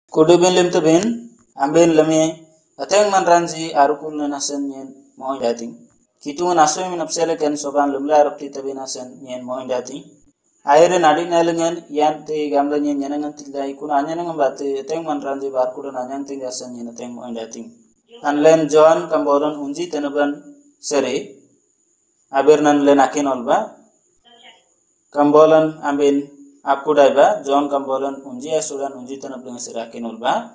Kudubin lim tubin ambin lami ateng man ranji arukul na nasan nyen mo dating kitu naso min apsele ken soban lumla arupti tabin nasan nyen mo dating aire nadi nalengen yan te gamla nyen nyenangan tilai kun anyanang bate ateng man ranji barkudan anyang ting nasan nyen ateng mo dating anlen John kambolan unji tenaban seri abirnan len akin olba kambolan ambin aku daiba John kambolan unji asuran unji tanap dengan serakin ulba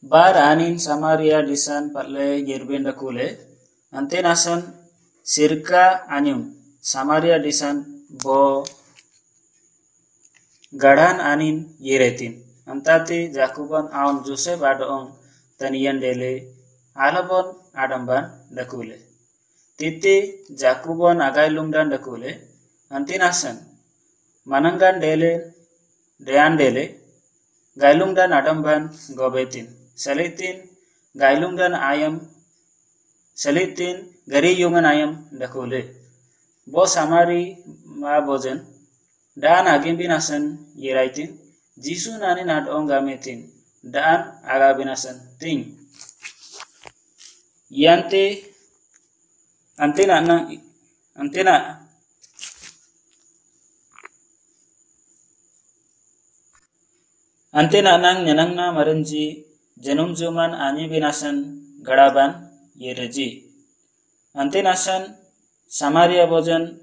bar anin Samaria disan patle yerbin dakule ante nasan sirka anyum Samaria disan bo gadan anin yeretin antati Jakuban aun Joseph adong tanian dele alabon adamban dakule titi Jakubon agai lumdan dakule ante nasan mananggan dele dean dele gailung dan adamban gobetin selitin gailung dan ayam selitin gari yungan ayam dakule bo samari ma bojen dan agim binasan yeraitin jisu nani nadong gametin dan aga binasan ting yante antena nang nyanang na marenji janum juman ani binasan gadaban yereji ante nasan Samaria bojan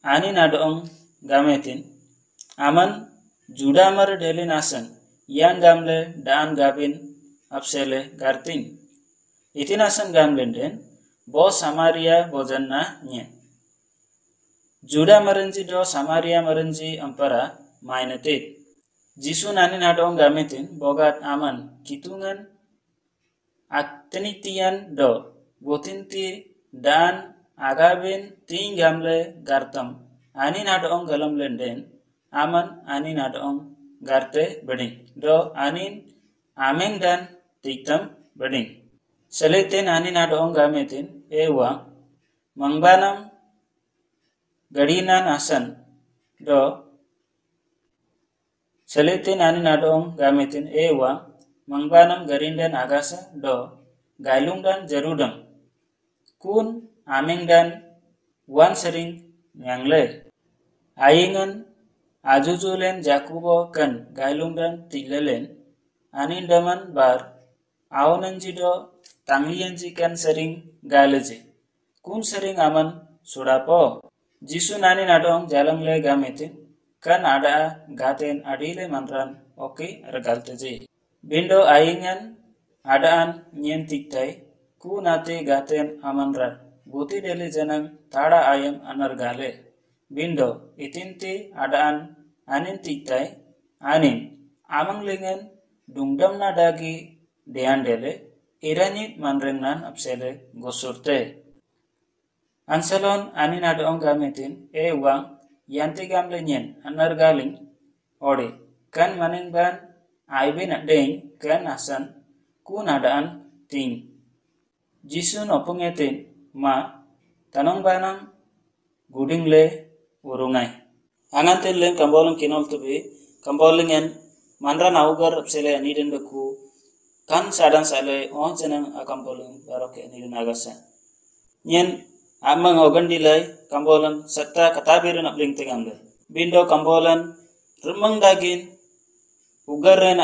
ani nadong gametin aman judamar deli nasan yang gamle daan gabin apsele garting iti nasan gamlen den bo Samaria bojan na nye juda marenji do Samaria marenji ampara mainetit Jisu nani nadong gametin bogat aman kitungan aktenitian do botinti dan agabin ting gamle gartam ani nadong galam lenden aman ani nadong garte beding do anin ameng dan tiktam beding seliten ani nadong gametin ewa mangbanam gadinan asan do selitin ani nadong gametin ewa mangbanam garindan agasa do gailung dan jarudam kun ameng dan wan sering nyangle ayingan ajujulen Jakubo kan gailung dan tilelen anin daman bar aunanji do tanglianji kan sering galeje kun sering aman sudapo Jisu nani nadong jalangle gametin kan ada gaten adile manran oke regalteje bindo aingan adaan nyen tiktai ku nate gaten amanran buti dele janang tada ayam anar gale bindo itinti adaan anin tiktai anin amanglengan dungdam na dagi dean dele iranit manrennan apsele gosurte ansalon anin adong gametin wang yanti gamle nyen anar galing ode kan maning ban aibin adeng kan asan kun adaan ting Jisu nopungetin ma tanong banam guding le urungai anganten len kambolong kinol tubi kambolingen manran augar apsele aniden beku kan sadan sale on jenang akambolong baroke aniden agasa nyen amang ogandilai kambolan satta katabirin apling tegamle bindo kambolan rumang dagin ugarren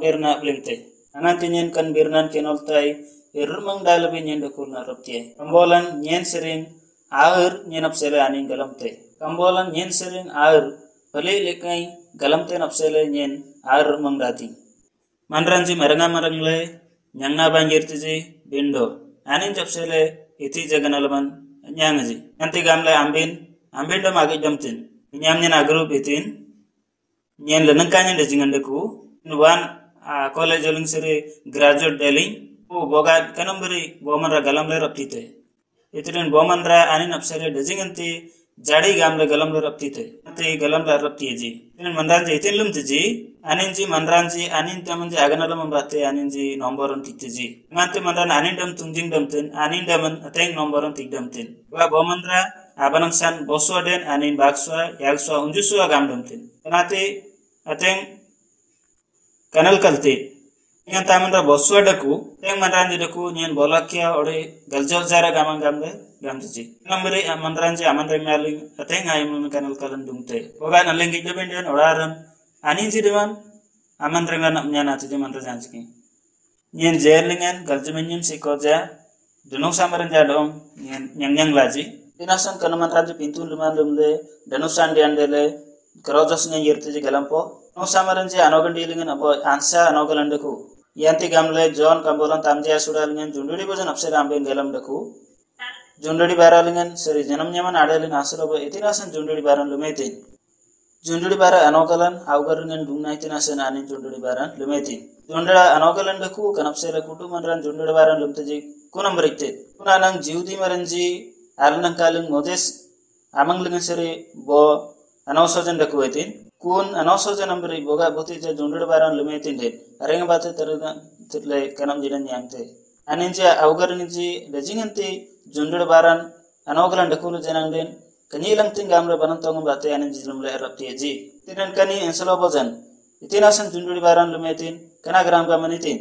berna aplingte anantinyen kan birnan kenoltai rumang dalabin nyen dokurna roptie kambolan nyen sering air nyen apsele anin galamte kambolan nyen sering air pale lekai galamte apsele nyen air rumang dati manranji marangle nyangna bangirtiji bindo anin japsele iti jaganalaman nyangji nanti gamle ambin do magi jamtin nyamnya nagru bitin nyen lenang kanya dejingan deku nuan college joling sere graduate deling boga kanambari bomanra galamle raptite itiren bomanra anin apsele dejinganti jadi gamle galamle raptite nanti galamle raptieji inen manranji itin lumtiji aninji manranji anin tamanji aganalam ambate aninji nomboron tikteji nganti manran anin dam tungjing damten anin daman ateng nomboron tikdamten wa bomanra abanang san boswa den anin bakswa yagswa unjuswa gam damten nanti ateng kanal kalte yang taman ra boswa daku yang manranji daku nyen bolakya ore galjol jara gamang gamle gamji namre manranji amanre maling ateng ayam kanal kalan dungte boga nalengi debendian oraran aninji dewan amanre ngana nyana tuje manra janjki nyen jerlingen galjumenyum sikoja dunung samaran jadong nyang laji dinasan kanaman ranji pintu luman lumle danusan diandele kerojos nya yirtiji galampo no samaran je anogandilingan abo ansa anogalandaku yanti gamle John kambolan tamjaya sudalingen jundudi bojan apsera amben galamdaku jundudi baralingan seri janam nyaman adalin asrobo itinasan jundudi baran lumetin jundudi bara anogalan augaringen dungna itinasan anin jundudi baran lumetin jundada anogalandaku kanapsera kutumanran jundudi baran lumteji kunam berikte kunanang jiudi maranji alnang kaling moses amang lengan seri bo anosojan daku etin kun anosojan amberi boga boti ja jundudi baran lumetin den arenga bate terga terle kanam jidan yangte aninja augarinji dajinganti jundudi baran anogalan daku janang den kanyilang ting gamre banantong bate aninji lumle rapti ji tinan kani ensalo bojan itinasan jundudi baran lumetin kana gram gamanitin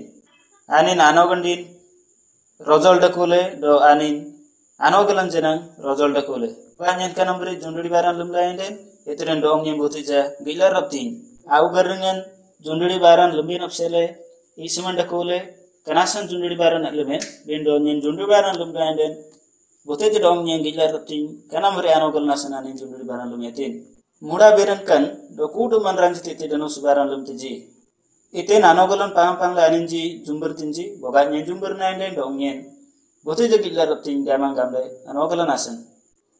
anin anogandin rojol dakule do anin anogalan jenang rojol dakule banyan kanambri jundudi baran lumlainde etiren dong nyem botija gila raptin au garingan jundudi baran lumbin apsele isiman dakule kanasan jundudi baran lumen bendo nyen jundudi baran lumlainde botija dong nyem gila raptin kanambri anogal nasan anin jundudi baran lumetin muda beran kan do kudu manranjiti tidano subaran lumtiji iten anogalan pang aninji jumbur tinji boga nyen jumbur nainde dong nyen botija gila raptin gamang gamle anogalan nasan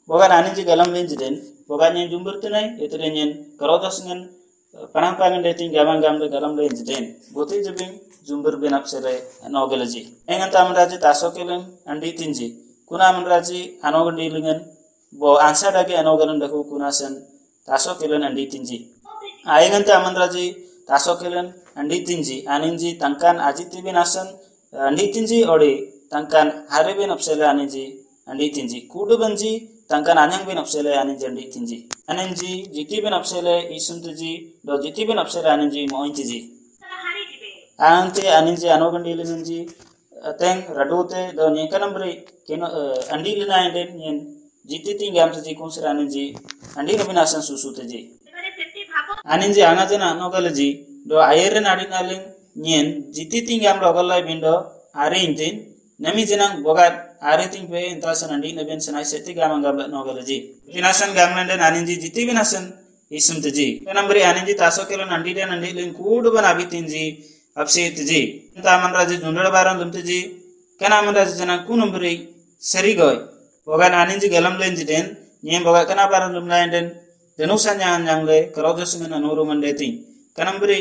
boga aninji galam lenjiden boga nyen jumbur tinai etere nyen karodos ngen panang deting gamang gamle galam lenjiden botija bing jumbur benap sere anogalaji engan tamraji tasokelen andi tinji kuna manraji anogandi lingen bo ansa dagi anogalan daku kunasan tasokelen andi tinji ayengan tamanraji tasokelen andi tinji aninji tangkan ajiti binasan andi tinji ori tangkan harebe napsele aninji andi tinji kudu banji tangkan anyang bin apsele aninji andi tinji aninji jiti bin apsele isuntuji do jiti bin apsele aninji mointiji ante aninji anogandi linji teng radute do nyekanambri keno andi lina enden nyen jiti tingam tuji kunsira aninji andi nabinasan susuteji aninji angajana anogalaji do ayeren adinaling nyen jiti tingam rogalai bindo ari intin nami jenang bogat ari ting pe intasan andi naben sanai seti gamang gabla nogalaji binasan gamnanden aninji jiti binasan isum teji kanambri aninji tasokelen andi den andi len kudu ban abitinji apsetji taman raji jundada baran lumteji kana man raji jenang kunumbri serigoy bogat aninji galam len jiden nyem bogat kana baran lumlainden denusan nyangle karojosungan anuru mandeti kanambri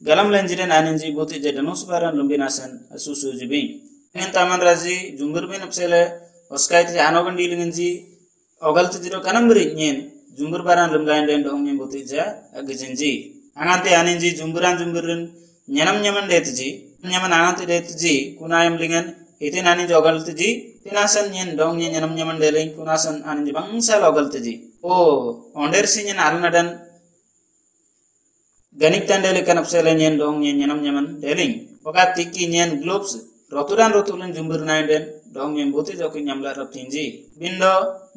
galam len jiden aninji boti jedanus baran lumbinasan asusu jibi en taman raji jumbur bin apsele oskait anogandi lingi ogal tijiro kanambri nyen jumbur baran lumlainde dong nyen botija agjenji anante aninji jumburin nyanam nyaman detji nyaman anante detji kunayam lingen ite nani jogal tiji tinasan nyen dong nyen nyanam nyaman deling kunasan aninji bangsal ogal tiji o ondersi nyen alnadan ganik tandele kanapsele nyen dong nyen nyanam nyaman deling pokat tiki nyen globes rotulan jumbur naiden dong nyen boti joki nyamla raptinji bindo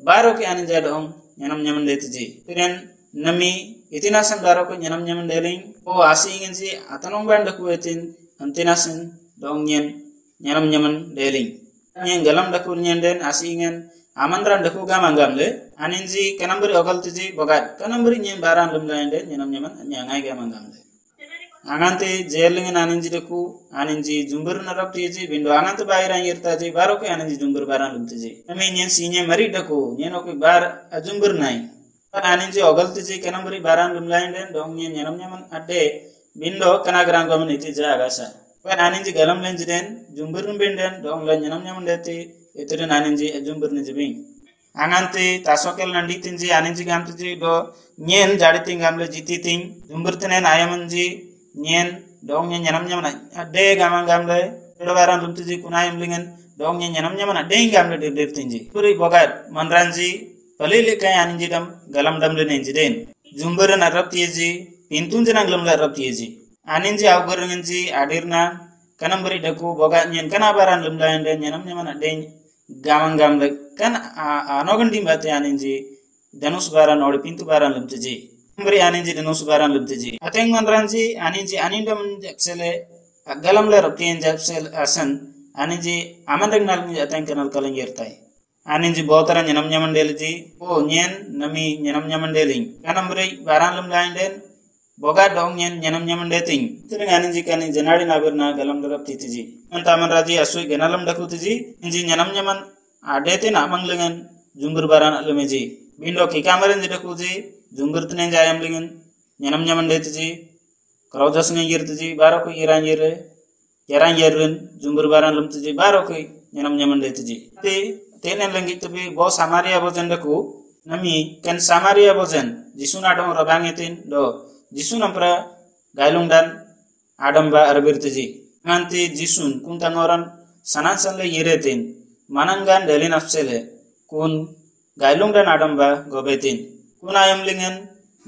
baro ki aninja dong nyanam letji tiren nami itinasan baro ko nyanam deling o asi ingenji atanong banda ku etin antinasan dong nyen nyanam deling nyen galam daku nyen den asi ingen amandran daku gamanggamle aninji kanambri ogal tiji bogat kanambri nyen baran lumlainde nyanam nyangai gamanggamle angante jelingen aninji daku aninji jumbur naraptiji bindo angante bairan yirtaji baro ke aninji jumbur baran lumtiji nami nyen sinye mari daku nyen ok bar ajumbur nai kan aninji ogal tiji kanambri baran lumlainde dong nyen nyanam ade bindo kanagrang gamen iti jagasa kan aninji galam lenjiden jumbur binden dong la nyanam deti ituren aninji jumbur nijibing angante tasokel nandi tinji aninji gamtiji do nyen jadi tingamle jiti ting jumbur tenen ayamanji nyen dong nyen nyanam ade gamang gamle do baran lumtiji kunayam lingen dong nyen nyanam ade gamle de tinji puri bogat manranji palile kay aninji dam galam dam le nenji den jumbur narap tiji pintun jenang lam la rap tiji aninji awgurngenji adirna kanam beri daku boga nyen kana baran lumdayan den nyenam nyaman den gamang gamle kan anogan dimbate aninji danus baran odi pintu baran lumteji beri aninji danus baran lumteji ateng manranji aninji anindam jaksele galam le raptien japsel asan aninji amandeng nalmi ateng kanal kalangirtai aninji botara nyenam nyaman delji o nyen nami nyenam nyaman deling kanam beri baran lumdayan den boga dong nyenam nyaman deting tering aninji kani janadi nabirna galam darap titiji antaman raji asui genalam dakutiji inji nyenam nyaman adete namang lengan jungur baran alumeji bindo ki kamaran jidakuji jungur tenen jayam lengan nyenam nyaman detiji kraujas ngirtiji baroko irangire yarangirun jungur baran lumtiji baroko nyenam nyaman detiji te tenen lengi tebi bo samaria bojan daku nami kan samaria bojan jisuna dong rabangetin do jisun ampra gailung dan adamba arbirtiji nanti jisun kuntang orang sanansan le yiretin manangan delin afsele kun gailung dan adamba gobetin kun ayam lingen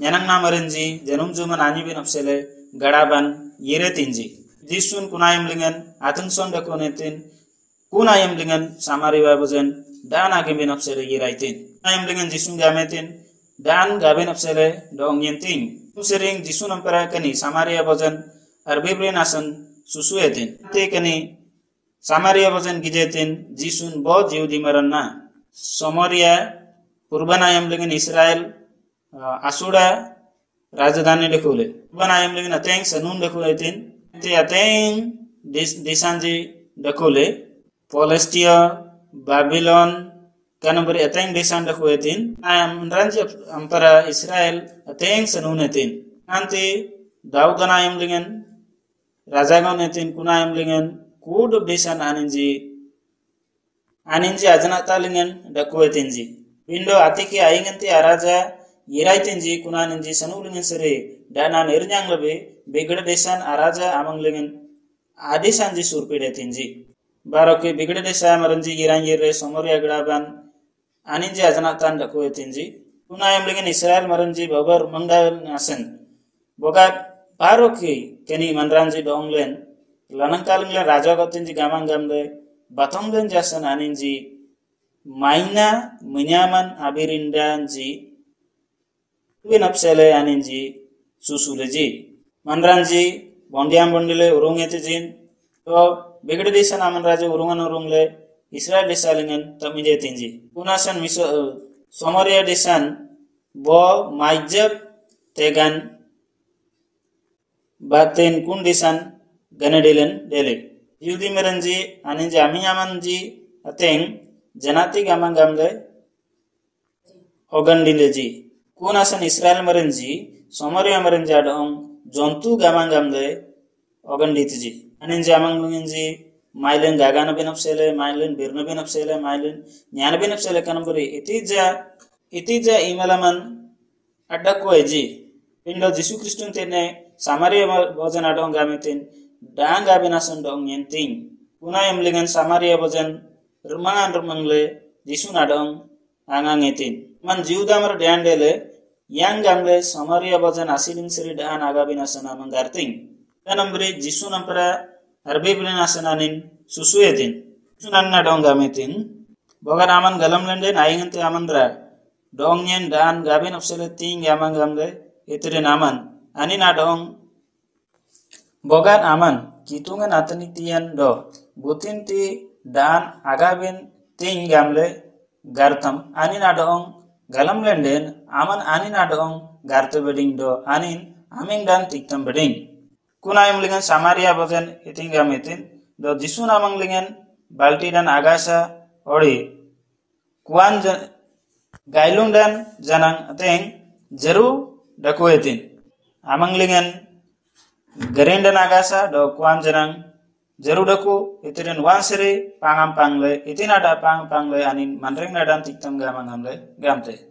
nyanang namarenji janum juman anyi bin afsele gadaban yiretinji jisun kun ayam lingen atungson dakonetin kun ayam lingen samari babuzen dan agim bin afsele yiraitin ayam lingen jisun gametin dan gaben afsele dong yenting sering jisu nampara kani samaria bojan arbibrin asan susuetin te kani samaria bojan gijetin jisun bo judi maranna somaria purbanayam legen israel asuda rajdhani dekule purbanayam legen ateng sanun dekuletin te ateng desanji dekule palestia babylon kanambari ateng desan dakuetin ayam ranji ampara israel ateng sanunetin nanti daudanayam lingen rajagonetin kunayam lingen kudu desan aninji ajanata lingen dakuetinji bindo atiki ayinganti araja yiraitinji kunaninji sanu lingen sere dana nirnyang lebe begada desan araja amang lingen adesanji surpidetinji baroke begada desa maranji yirangire somoria gadaban aninji ajanatan dakuetinji kunayam legen israel maranji babar mangal nasen boga baroki keni manranji donglen lanangkalingla raja gotinji gamang gamle batonglen jasan aninji maina menyaman abirindanji winapsele aninji susuleji manranji bondiam bondile urungetijin to begede desa naman raja urungan urungle Israel desa lengan tamije tinji kunasan miso somaria desan bo majab tegan baten kun desan ganadelen dele yudi meranji aninji aminyamanji ateng janati gamang gamle ogandileji kunasan Israel meranji somaria meranji adong jontu gamang gamle oganditiji aninji amang lunginji mailen gagana benapsele mailen birna benapsele mailen nyana benapsele kanambari itija imalaman adakko eji pindo jisu kristun tene samaria bojan adong gametin dang gabenasan dong yenting kunayam lengan samaria bojan rumangle jisu nadong angangetin man jiudamar dandele yang gamle samaria bojan asilin seri dan agabinasan amangarting kanambari jisu nampara arbibrin asananin susuetin sunanna dong gametin boga aman galam lende ayingante amandra dongyen dan gaben opsele ting gamang gamle itre naman ani na dong boga aman kitungan atani tian do butinti dan agaben ting gamle gartam ani na dong galam lende aman ani na dong garte beding do anin aming dan tiktam beding kunayam lengan samaria bojan itinga metin do jisu namang lengan balti dan agasa ori kuan gailung dan janang ateng jeru dakuetin amang lengan garin dan agasa do kuan janang jeru daku itiren wansere pangam pangle itina da pang pangle anin manreng nadan tiktam gamang gamle gamte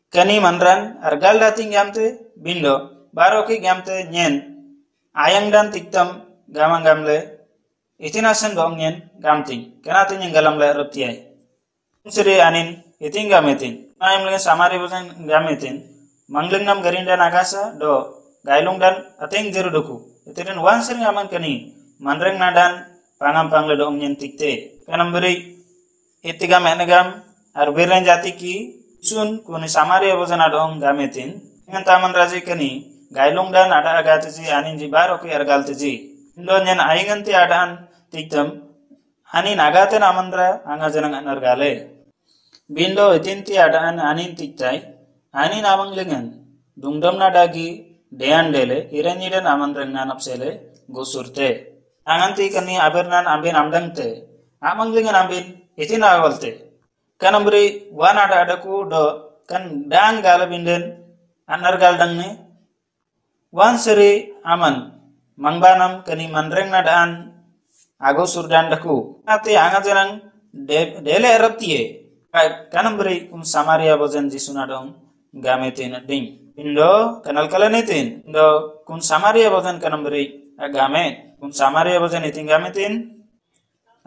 kani manran argal dating gamte bindo baroki gamte nyen ayang dan tiktam gamang gamle itinasan dong nyen gamting kenati nyen galam le ruptiai seri anin iting gametin ayam le samari bosan gametin mangleng nam garinda nagasa do gailung dan ateng jeruduku itiren wan sering aman kani manreng nadan pangam pangle do nyen tikte kanam beri itiga menegam arberen jati ki sun kuni samaria bozana dong gametin ngan taman raji kani gailung dan ada agati anin ji baro ki argalte ji indo nyen ainganti adan tiktam ani nagaten amandra anga janang anargale bindo itinti adaan anin tiktai ani namang lengan dungdam nadagi dean dele ireniden amandreng nanap sele gusurte anganti kani abernan ambin amdangte amang lengan ambin itin awalte kanambri wana adaku do kan dang galabinden anargal dangne wan seri aman mangbanam kani mandreng nadaan ago surdan daku ati anga janang dele eraptie kanam beri samaria bojan jisuna dong gametin ding indo kanal kalanitin indo samaria bojan kanam beri game samaria bojan itin gametin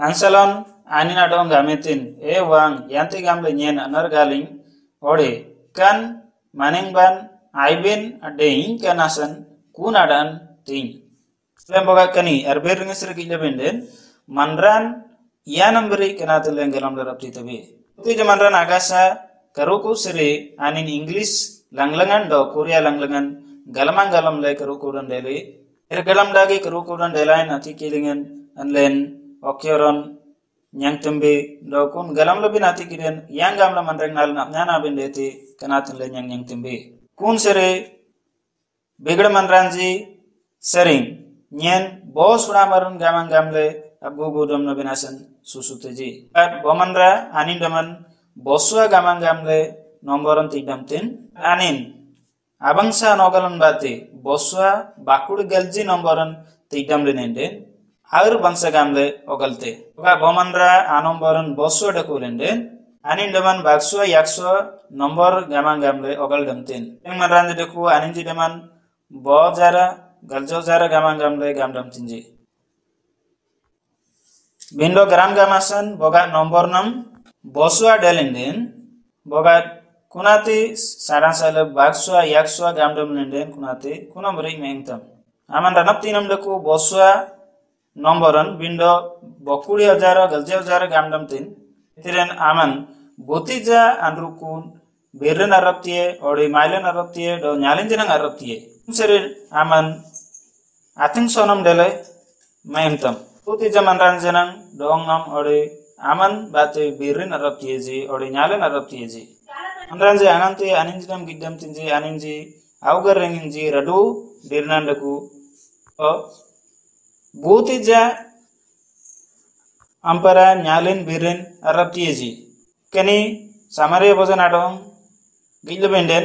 ansalon anina dong gametin wang yanti gamle nyen anargaling ode kan manengban aibin adeing kanasan kunadan ting lemboga kani arbering sergi lebenden manran yanam beri kanatul lengalam darapti tabe itu jamanran agasa karuku seri anin English langlangan do Korea langlangan galamang galam le karuku dan dele galam dagi karuku dan delain ati kilingan anlen okyoron nyang tembe do kun galam lebih nati kiden yang gamla manreng nal nyana bendeti kanatul le nyang tembe kun seri begड़ manranji sering nyen bos ramarun gamang gamle abu budom no binasan susuteji at bomandra anin daman boswa gamang gamle nomboron tidamtin anin abangsa nogalan bate boswa bakur galji nomboron tidam lenende aur bangsa gamle ogalte oga bomandra anomboron boswa dakulende anin daman bakswa yakswa nombor gamang gamle ogal damtin eng manranje daku anin ji daman bojara galjo jara gamang gamle gamdam tinji bindo gram gamasan boga nomor 6 boswa delenden boga kunati saran sale bakswa yakswa gamdam lenden kunati kunam beri mengtam aman ranap tinam deku boswa nomboran bindo bokuri jara galjo jara gamdam tin tiren aman botija andrukun beren araptie odi mailen araptie do nyalin jenang araptie seri aman ating sonam dele mengtam puti zaman ranjanang dong nam ode aman bate birin arab tieji ode nyalen arab tieji anranje ananti aninjam giddam tinji aninji augar renginji radu dirnandaku o butija ampara nyalen birin arab tieji kani samare bojan adong gillebenden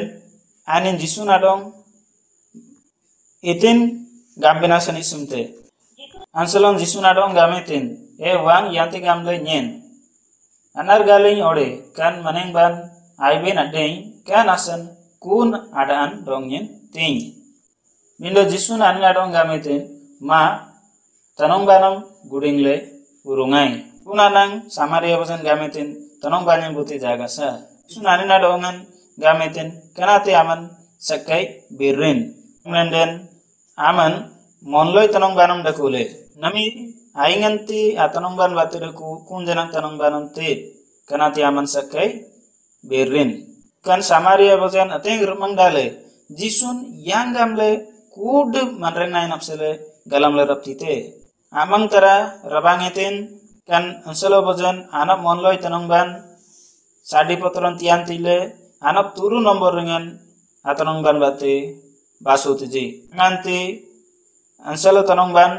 anin jisun adong itin gambina sani sumte ansalon jisuna dong gametin wang yanti gamle nyen anar galing ode kan maneng ban aibin adeng kan asan kun adaan dong nyen ting mindo jisuna anila dong gametin ma tanong banam gudingle urungai kunanang samaria bosan gametin tanong banang buti jagasa jisuna anila dongan gametin kanati aman sakai birin menden aman monloi tanong banam dakule nami ainganti atanong ban batireku kunjanang tanong banam te kanati aman sakai berin kan samaria bojan ateng rumang dale jisun yang gamle kud manreng nai napsele galam le raptite amang tara rabangetin kan ansalo bojan anap monloi tanong ban sadi potron tian tile anap turu nomor dengan atanong ban bate basutiji nganti ansalo tanong ban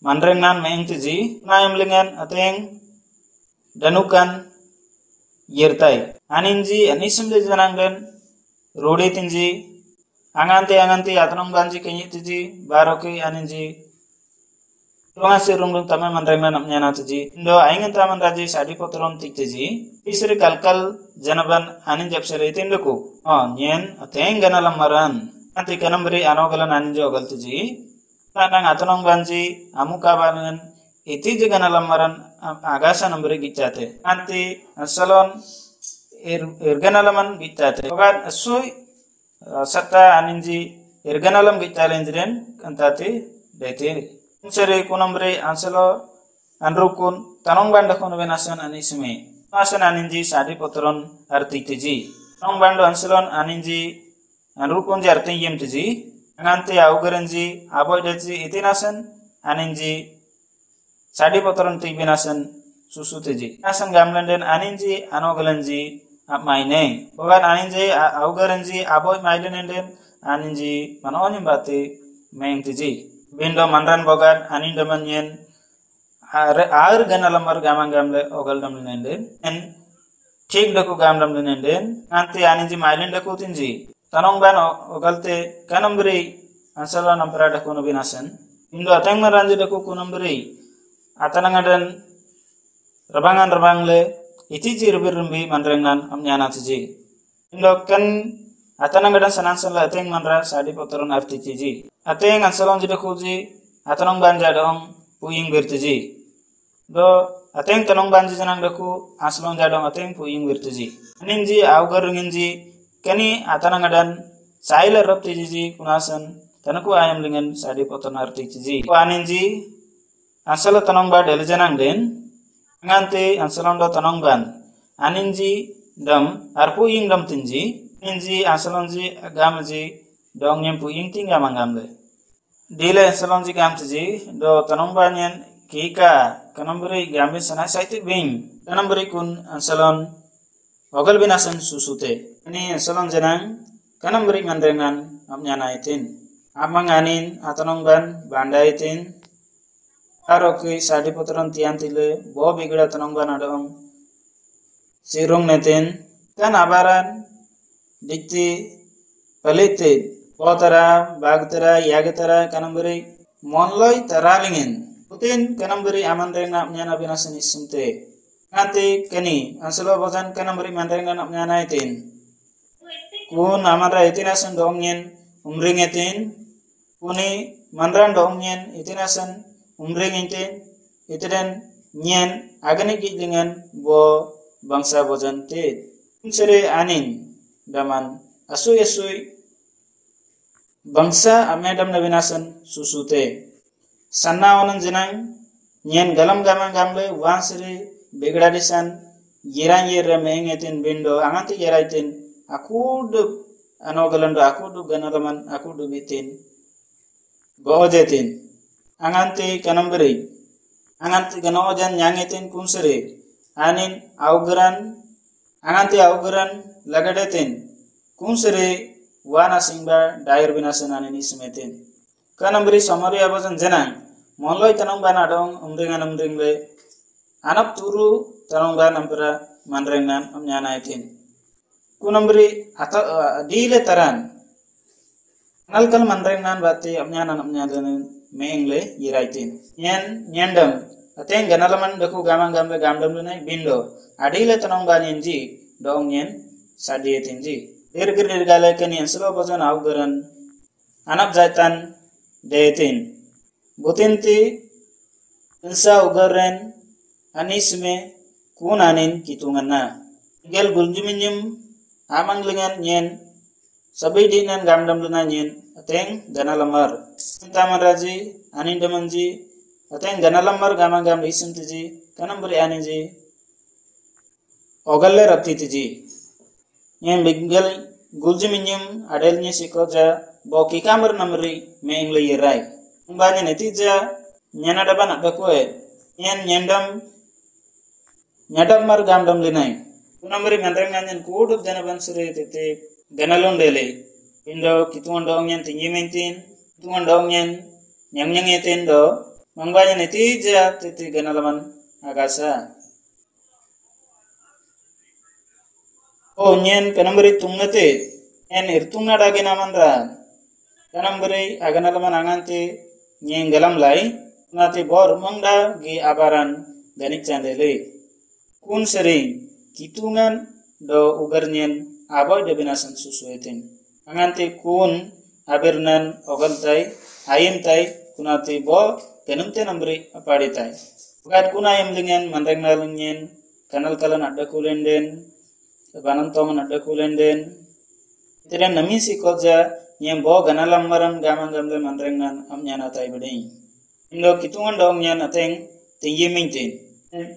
manreng nan meng tiji naim lengan ateng danukan yertai aninji anisum de jananglen rode tinji anganti atanong banji kenyi tiji baroki aninji ronga serum tama manreng nan nyana tiji ndo aingan taman raji sadi potron tik tiji isri kalkal janaban anin japsere tinduku nyen ateng ganalam maran anti kanambri anogalan aninjo ogal tiji nang atanong banji amuka bangen iti juga nalamaran agasa namberi gicate anti salon irganalaman gicate ogat asui sata aninji irganalam gitalendren kantati dete sere kunambre anselo anrukun tanong banda kono benasan anisme asan aninji sadi potron artiteji tanong bando anselon aninji anrukun jartin yemteji ngante augaranji aboideji itinasan aninji sadi potron tibinasan susuteji asan gamlanden aninji anogalanji maine bogan aninji augaranji aboy mailenen aninji manoni bate mengteji bindo manran bogan anindaman yen air ganalamar gamang gamle ogal damlenen en ठीक docu गाम damlenen nanti aninji mailin daku tinji tanong ban ogalte kanambri ansala nampara daku no binasan indo atang maranji daku kunambri atanangadan rabangan iti jirubirumbi manrengan amnyana tiji indo kan atanangadan sanansala ateng manra sadi potoron arti tiji ateng ansalon jidaku ji atanong banja dong puing bertiji do ateng tanong banji janang daku aslong jadong ateng puing bertiji aninji augarunginji kani atanangadan saila rap tiji kunasan tanaku ayam dengan sadi poton arti tiji aninji ansala tanong ba del janang den ngante ansalong do tanong ban aninji dam arpu ing dam tinji aninji ansalongji gamji dong nyem puing tingga mangamle dile ansalongji gam tiji do tanong banyen kika kanambri gambe sana saite bing kanambri kun ansalon ogal binasan susute ini ansalon janang kanambri mandrengan amnyana itin amanganin atanong ban bandaitin aroki sadi potron tiantile bo bigda tanong ban adong sirung netin kan abaran dikti palite potara bagtara yagatara kanambri monloi taralingin putin kanambri amandrenga amnyana binasan isumte nanti kani ansalo bojan kanambri mandrenga amnyana itin kun amara itinasan dongyen umringetin kuni mandran dongyen itinasan umringetin itiden nyen agani gidlingan bo bangsa bojan te sere anin daman asui bangsa amedam nabinasan susute sanna onan jenang nyen galam gamang gamle wansri begdadisan yiran yirre mengetin bindo anganti yeraitin akudu anogalando akudu ganalaman akudu bitin gojetin anganti kanambri anganti ganojan nyangetin kumsri anin augaran anganti augaran lagadetin kumsri wana singba dair binasan anin ismetin kanambri samari abajan jenang monloi tanong ban adong umringan umringle anap turu tanong ban ampera manrengan amnyana itin kunambri ata dile taran nalkal manrengan bati amnyana mengle yiraitin nyendam ateng ganalaman daku gamang gamle gamdam lunai bindo adile tanong ban inji dong nyen sadietin ji irgir dirgale kan yenslo bajan augaran anap jaitan detin butinti insa ugaren anisme kunanin kitungana gel guljuminyum amang lengan nyen sabidinan gamdam luna nyen ateng ganalamar tamaraji anindamanji ateng ganalamar gamang gam isimtiji kanambri aninji ogalle raptitiji nyen bigel guljuminyum adelnya sikoja boki kamar namri mengle yirai umbanya netija nyana daban abakwe nyen nyendam nyadam mar gamdam linai kunamri mandrengan nyen kudup janaban sure tete ganalondele indo kitundong nyen tingimentin kitundong nyen nyangnyangeten do umbanya netija tete ganalaman agasa o nyen kanambri tungate nyen irtunga dagi namandra kanambri aganalaman angante nyen galam lai nati bor mangda gi abaran ganik candele kun sering kitungan do ugarnyen aboy de binasan susuetin angante kun abernan ogaltai ayimtai kunati bo kenumte nambri apaditai ugat kunayam lengen mandreng nalungen kanal kalan adda kulenden banantong adda kulenden teren namisi koja nyem bo ganalam maran gamang gamle manrengnan amnyana tai beding indo kitungan dong nyan ateng tinggi mintin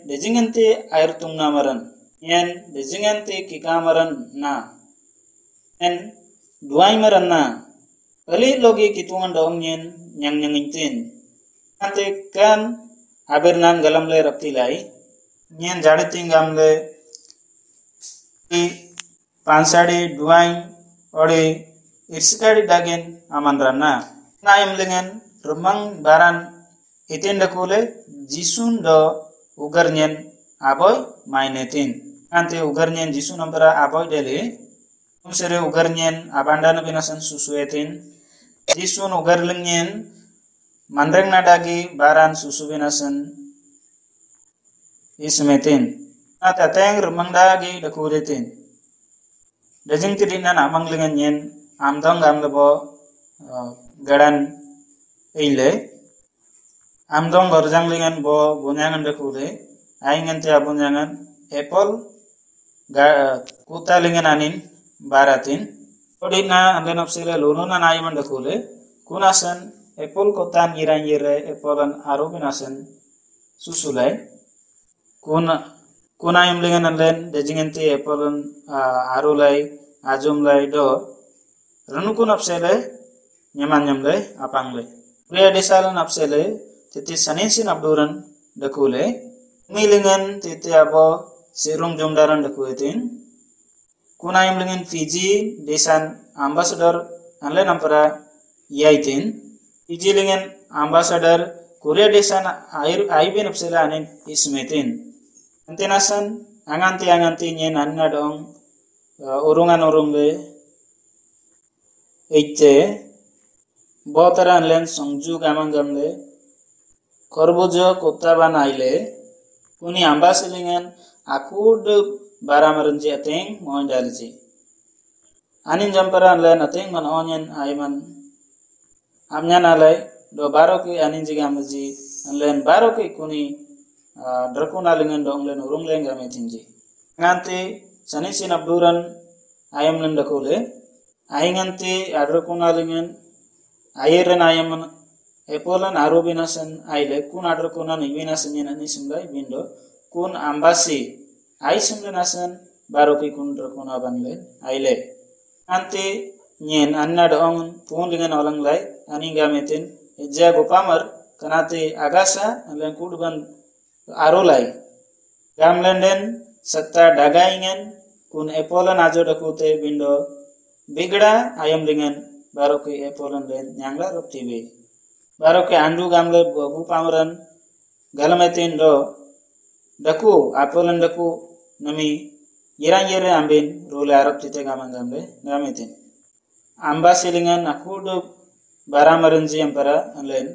dejingante air tungna maran nyan dejingante kikamaran na en duai maran na kali logi kitungan dong nyen nyang intin ante kan abirnan galamle raptilai nyen jade tingamle pansadi duai ode irsikadi dagen aman ranna na emlengen remang baran iten dakule jisun do ugarnyen aboy mainetin ante ugarnyen jisun ambara aboy dele umsere ugarnyen abandana binasan susuetin jisun ugarlenyen manreng nadagi baran susu binasan ismetin ata teng remang dagi dakuletin dajing tidinan amang lengan yen amdong gamle bo gadan eile amdong gorjang lengan bo bunyangan dakule aingan te abunyangan apple kuta lengan anin baratin odina anden opsile lununa naiman dakule kunasan apple kotan iran yere apple an arubinasan susulai kuna imlengan anden dejingente apple an arulai ajumlai do ranukun apsele nyaman nyamle apangle priya desalan apsele titi saninsin abduran dakule milingan titi abo serum jumdaran dakuetin kuna imlengan Fiji desan ambassador anle nampara yaitin Fiji lengan ambassador Korea desan aibin apsele anin ismetin antenasan anganti nyen anna dong urungan urungle eitte botaran len songju gamang gamle korbojo kotaban aile kuni ambasilingan akud baramaranji ateng moin dalji anin jamparan len ateng man onyen aiman amnyan alai do baroki anin jigamji len baroki kuni drakuna lingan dong len urung len gametinji ngante sanisin abduran ayam len dakule aingante adrakuna lingan ayeran ayaman epolan arubinasan aile kun adrakuna nibinasan yenani simlai bindo kun ambasi ai simlenasan baroki kun drakuna banle aile ante nyen anna dong pun lingan olang lai aninga metin ejja gopamar kanate agasa len kudban arulai gamlenden satta dagaingen kun epolan ajo dakute bindo bigda ayam dengan baroki epolan len nyangla ruptibe baroki andu gamle bu pamaran galametin do daku apolan daku nami yerang yere ambin rule arab tite gamang gamle gametin amba silingan akud baramaranji ampara len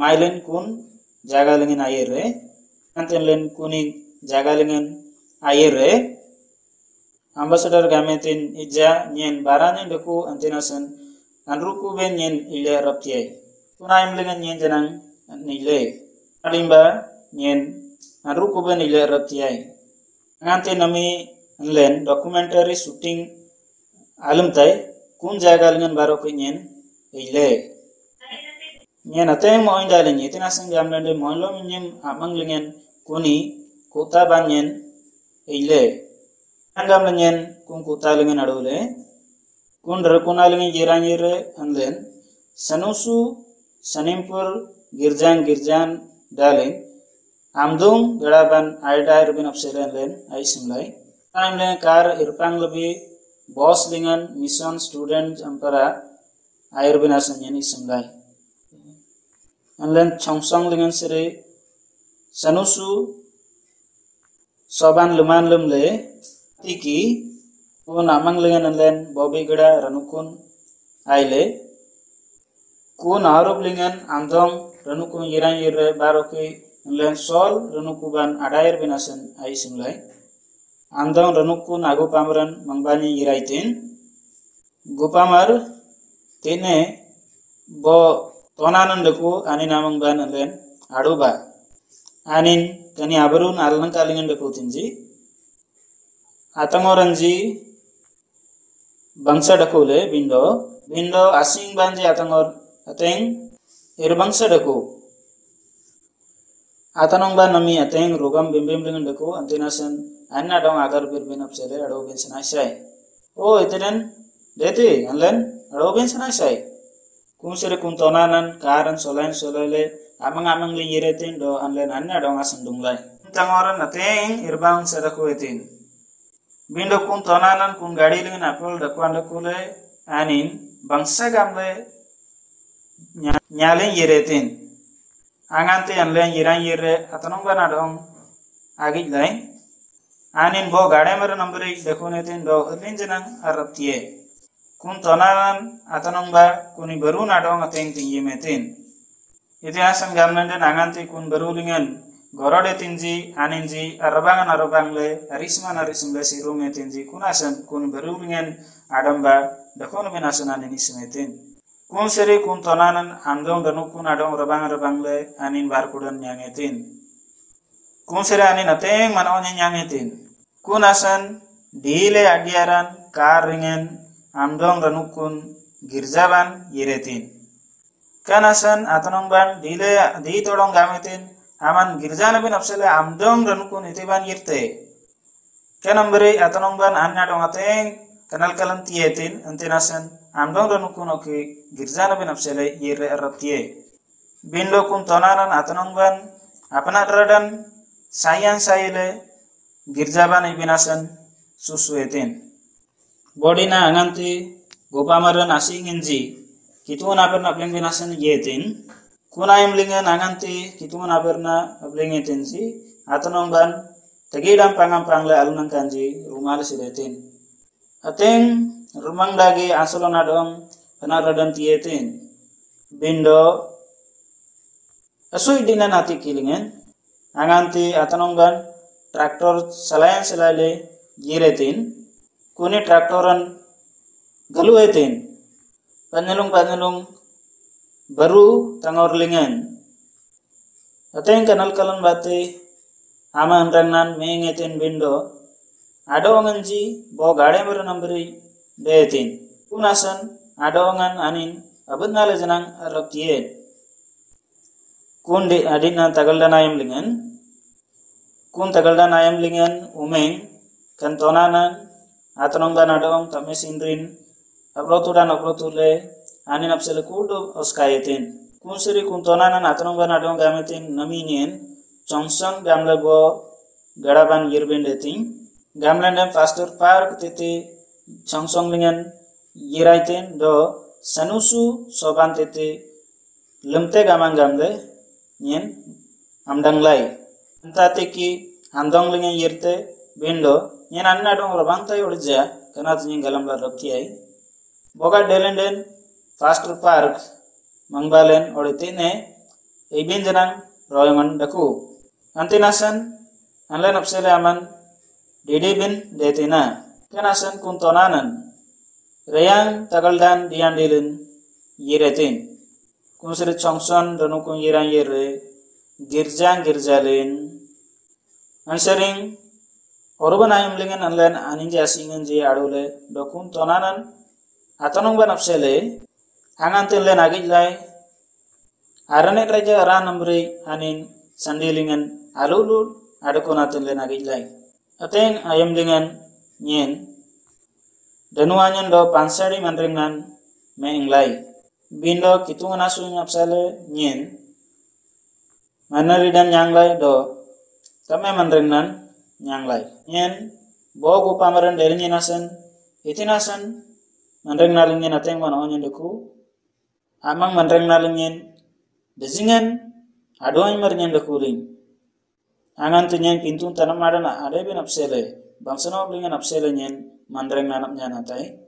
mailen kun jaga lengin ayere anten len kuni jaga lengin ayere ambassador gametin ija nyen barane deku antenasan anruku ben nyen ile raptiai tunaim lengan nyen janang nile alimba nyen anruku ben ile raptiai ngante nami len documentary shooting alum tai kun jaga lengan baroku nyen ile nyen ateng mo indalen itinasan gamlande moilom nyen amang lengan kuni kota ban nyen ile angam lengan kun kuta lengan adule kun rakuna lengan jirangire anlen sanusu sanimpur girjan dalin amdung gadaban aida rubin opselen len ai simlai time len kar irpang lebi boss lengan mission student ampara air binasan yani simlai anlen chongsong lengan sere sanusu soban luman lumle tiki kun amang lengan len bobi gada ranukun aile kun arub lengan andong ranukun yirang yire baroki len sol ranukuban adair binasan ai simlai andong ranukun agu pamran mangbani yiraitin gopamar tene bo tonanan deku anin amang ban len aduba anin kani abarun alnan kalingan deku tinji atangoranji bangsa dakule bindo bindo asing banji atangor ateng irbangsa deku atanong ban nami ateng rugam bimbim dengan deku antinasan anna dong agar birbin apsele ado bin sanasai o itenen dete anlen ado bin sanasai kumsere kuntonanan karan solain solele amang li yiretin do anlen anna dong asandunglai tangoran ateng irbang sedaku etin bindo kuntonanan kun gadi dengan apel dakuan dakule anin bangsa gamle nyalen yiretin angante anlen yiran yire atanong ban adong agit lai anin bo gade mer nambari dekunetin do linjenang araptie kun tonanan atanong ba kuni baru nadong ateng tinggi metin itihasan gamnande nanganti kun baru lingan gorode tinji aninji arabang le arismle siru metinji kunasan kun baru lingan adamba dakon binasan anin ismetin kun seri kun tonanan andong danu kun adong rabang le anin barkudan nyangetin kun seri anin ateng manonya nyangetin kunasan dile adiaran karingen amdong ranukun girjaban yiretin kanasan atanong ban dile di tolong gametin aman girjana bin apsele amdong ranukun itiban yirte kanambere atanong ban anna dong ateng kanal kalan tietin antinasan amdong ranukun oke girjana bin apsele yire araptie bindo kun tonanan atanong ban apana radan sayan sayile girjaban ibinasan susuetin bodina anganti gopamaran asinginji kitun aperna apling binasan yetin kunayam lingan anganti kitun aperna aplingetin si atanong ban tagidam pangampangle alunan kanji rumal sidetin ateng rumang dagi asolon adong panaradan tietin bindo asui dinan ati kilingen anganti atanong ban traktor salayan selale yiretin kuni traktoran galuetin panelung baru tangor lingan ateng kanal kalan bate aman rannan mengetin bindo adonganji bo gade mer nambari detin kunasan adongan anin abadnale janang araptie kun de adina tagaldanayam lingan kun tagaldanayam lingan umeng kantonanan atanong ban adong tamesinrin aplotule anin apsele kudo oskayetin kun seri kun tonanan atanong ban adong gametin naminien johnson gamle bo garaban yirben deting gamlendem pastor park tete johnson lingan yiraiten do sanusu soban tete lemte gamang gamle nyen amdang lai antate ki andong lingan yirte bindo nyen anna dong rabangtai orja kanat nyen galam la raktiai boga delenden pastor park mangbalen oritine ibin janang royangan daku antinasan anlen apsele aman didibin detina kanasan kuntonanan reyang tagaldan diandilin yiretin kunsri chongson ranukun yiran yire girjalin ansering Oruban ayam lingan anlen aninja asingan je adule dokun tonanan atanong ban apsele angantin len agilai arane raja aran nambre anin sandilingan alulu adukunatin len agilai ateng ayam lingan nyen danuanyan do pansari manringan meenglai bindo kitungan asuing apsele nyen manaridan yanglai do tame manringan nyanglai nyen bogo pamaran derinya nasan itinasan manreng nalingin ateng man onyen deku amang manreng nalingin desingan adoy marnyen deku ring angan tunyen pintu tanam ada na ade bin apsele bangsa no blingan apsele nyen manreng nanap nyanatai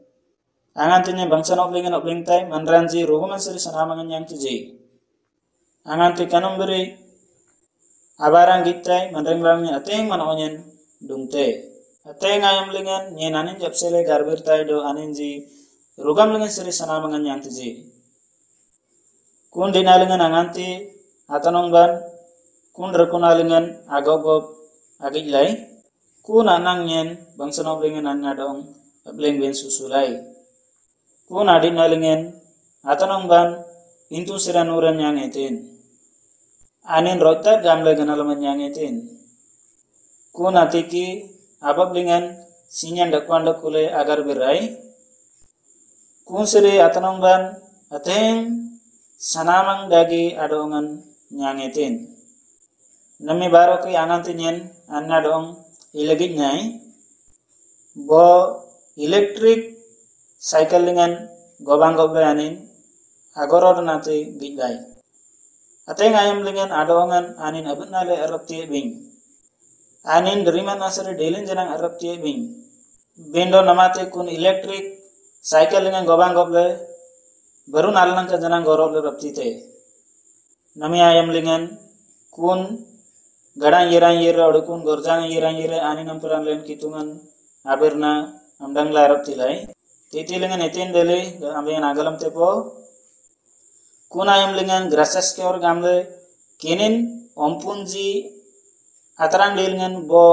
angan tunyen bangsa no blingan obling tai manranji rogoman seri sanamangan yang tuji angan tikanum beri abarang gitai manreng lalangnya ateng man onyen dungte ateng ayam lingan nyen anin japsele garbir tai do aninji rugam lingan seri sanamangan yang tuji kun dinalingan anganti atanong ban kun rekunalingan agogop agilai kun anang nyen bangsa no blingan anna dong bling ben susulai kun adin nalingen atanong ban intu siran uran yang etin anin rotar gamle ganalaman yang etin kun atiki abablingan sinyan dakwan dakule agar berai kun siri atanong ban ateng sanamang dagi adongan yang etin nami baro ki anantinyen anna dong ilagit nyai bo electric cycle dengan gobang gobe anin agoror nate gidai ateng ayam dengan adongan anin abnale arapti bing anin deriman asare delin janang arapti bing bendo namate kun electric cycle dengan gobang gobe baru nalang ka janang gorol rapti te nami ayam dengan kun gadang yerang yera odukun gorjang yerang yera anin ampuran len kitungan aberna amdang larap tilai titi lengan etin dele ambengan agalam tepo kunayam lengan grasas keor gamle kinin ompunji atarang delengan bo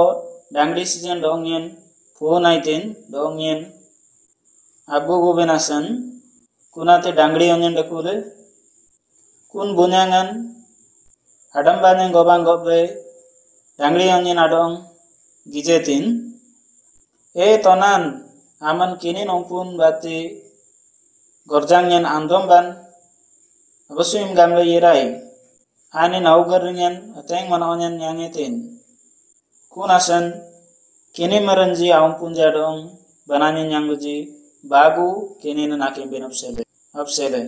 dangdi sijan dongyen punaitin dongyen abu benasan kunate dangdi onyen dakule kun bunyangan adam baneng gobang goble dangdi onyen adong gijetin tonan aman kinin ompun bati gorjangyen andom ban abasyim gamle yirai ani naugaringen ateng manonyen yangetin kunasan kini merenji ampun jadong bananyen yangguji bagu kinin nakim bin absele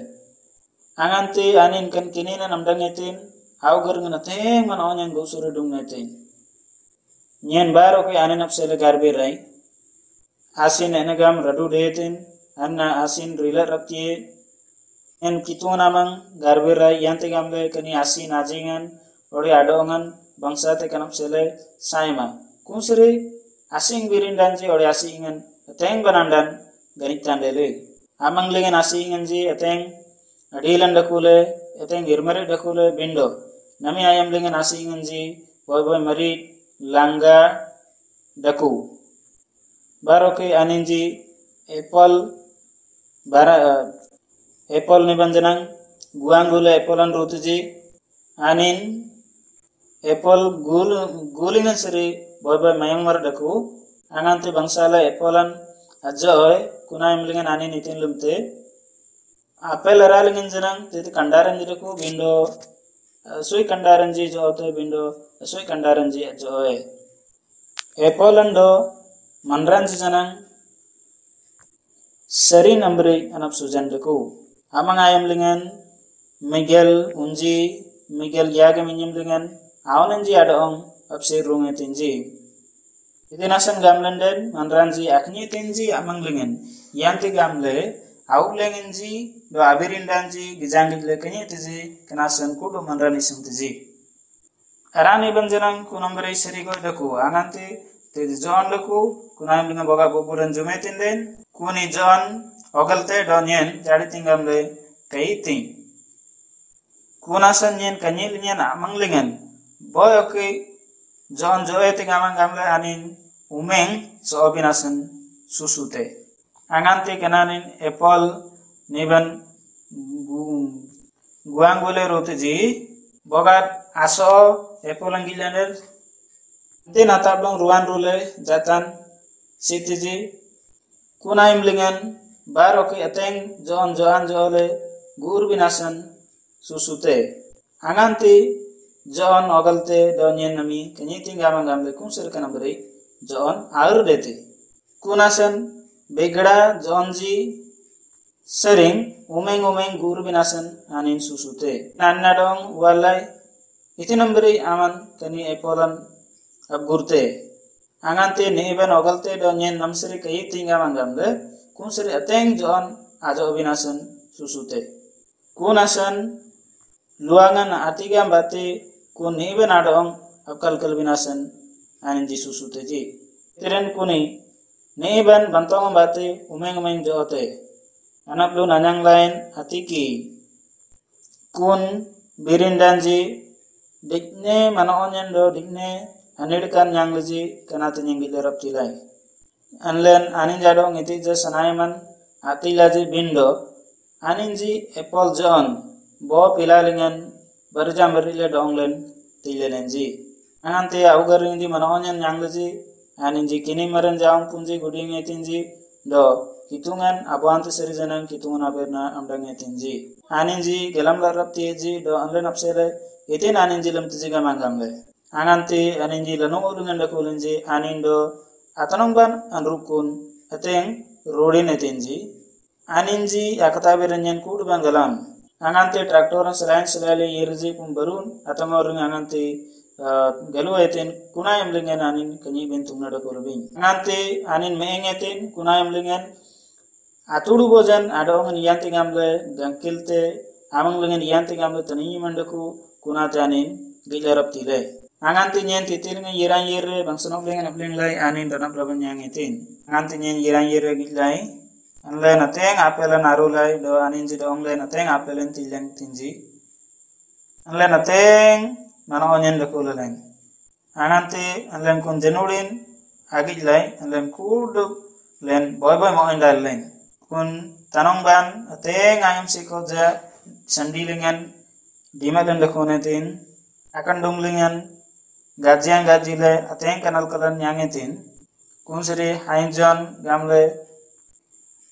anganti anin kan kinin namdangetin augaringen ateng manonyen gusure dungnetin nyen baro ki anin absele garbirai asin enegam radu detin anna asin rila rapti en kitunamang garbira yanti gamle kani asin ajingan ori adongan bangsa te kanap sele saima kusri asing birindanji ori asingan ateng banandan ganit tandele amang lengen asingan ji ateng adilan dakule ateng girmare dakule bindo nami ayam lengen asingan ji boy boy mari langga daku baroke aninji apple nibanjanang guanggule applean rutuji anin apple gulingan seri boy boy mayang mar daku anganti bangsala applean ajoy kunayam lingan anin itin lumte apple aralingan janang titi kandaranji daku bindo sui kandaranji jote bindo sui kandaranji ajoy applean do manranji janang seri nambri anap sujan deku amang ayam lingan Miguel unji Miguel yaga minyam lingan awananji adong apsi runge tinji idinasan gamlenden manranji akni tinji amang lingan yanti gamle au lengenji do abirindanji gijangile kenye tiji kenasan kudu manrani sumtiji arani banjanang kunambri seri go deku ananti tiji John deku kunayam lingan boga boburan jumetin den kuni John ogalte donyen jadi tinggamle kaiting kunasan nyen kanyil nyen amang lingan boy oke John joe tingamang gamle anin umeng so binasan susute anganti kenanin apple niban guanggule roteji bogat aso apple angilaner tin atablong ruan rule jatan sitiji kunayam lingan baroke ateng John jole gur binasan susute anganti John ogalte donyen nami kenyiting gamang gamle kumsir kanambri John aur dete kunasan begda John ji sering umeng gur binasan anin susute nanna dong walai itinambri aman kani epolan abgurte anganti niban ogalte donyen namsri kenyiting gamang gamle kumsri ateng John ajo binasan susute kunasan luangan atigam bati kun niban adong apkal binasan anin ji susute ji tiren kuni niban bantong bati umeng jote anak lu nanyang lain atiki kun birindanji dikne manoonyen do dikne anidkan yang leji kanati nyinggi lerap tilai anlen anin jadong iti je sanayaman atilaji bindo aninji apple john bo pilalingan berjam berile donglen tilenenji anante augarinji manohonyan nyangleji aninji kini meren jaung punji guding etinji do kitungan abantu serizanan kitungan aberna amdang etinji aninji gelam larapti eji do anlen apsele etin aninji lemtiji gamangamle anante aninji lanu urungan dakulenji anindo atanongban anrukun ateng rodin etinji aninji akata berenyan kudu bangalam angante traktoran selain selali yerji kumbarun atangorung angante galu etin kunayam lengan anin kanyi bentung nada kolbing angante anin meengetin kunayam lengan atudu bojan adongan yanti ngamle gangkilte amang lengan yanti ngamle tani mandaku kunajanin gilarap tile angante nyen titil ngan yiran yere bangsanok lengan apling lai anin danap raban yang etin angante nyen yiran yere gilai anle nateng apelan arulai do aninji do ongle nateng apelen tileng tinji anle nateng manohonyen dakulalen anante anlen kun jenulin agilai anlen kudu len boy mo endalen kun tanongban ateng ayam sikoja sandilingan dimalen dakunetin akan donglingan gajian gajile ateng kanal kalan nyangetin kun seri hainjon gamle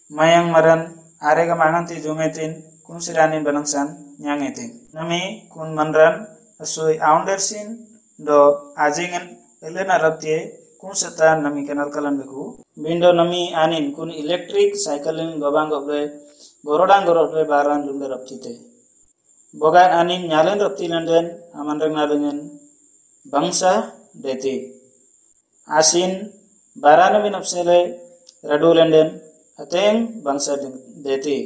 mayang maran arega manganti jumetin kun siranin banangsan nyangetin nami kun manran asui aundersin do ajingen elena raptie kun seta nami kanal kalan beku bindo nami anin kun electric cycling gobang goble gorodang baran lunda raptite bogan anin nyalen rapti landen amandang nalingen bangsa deti asin barana binapsele radu lenden ateng bangsa deti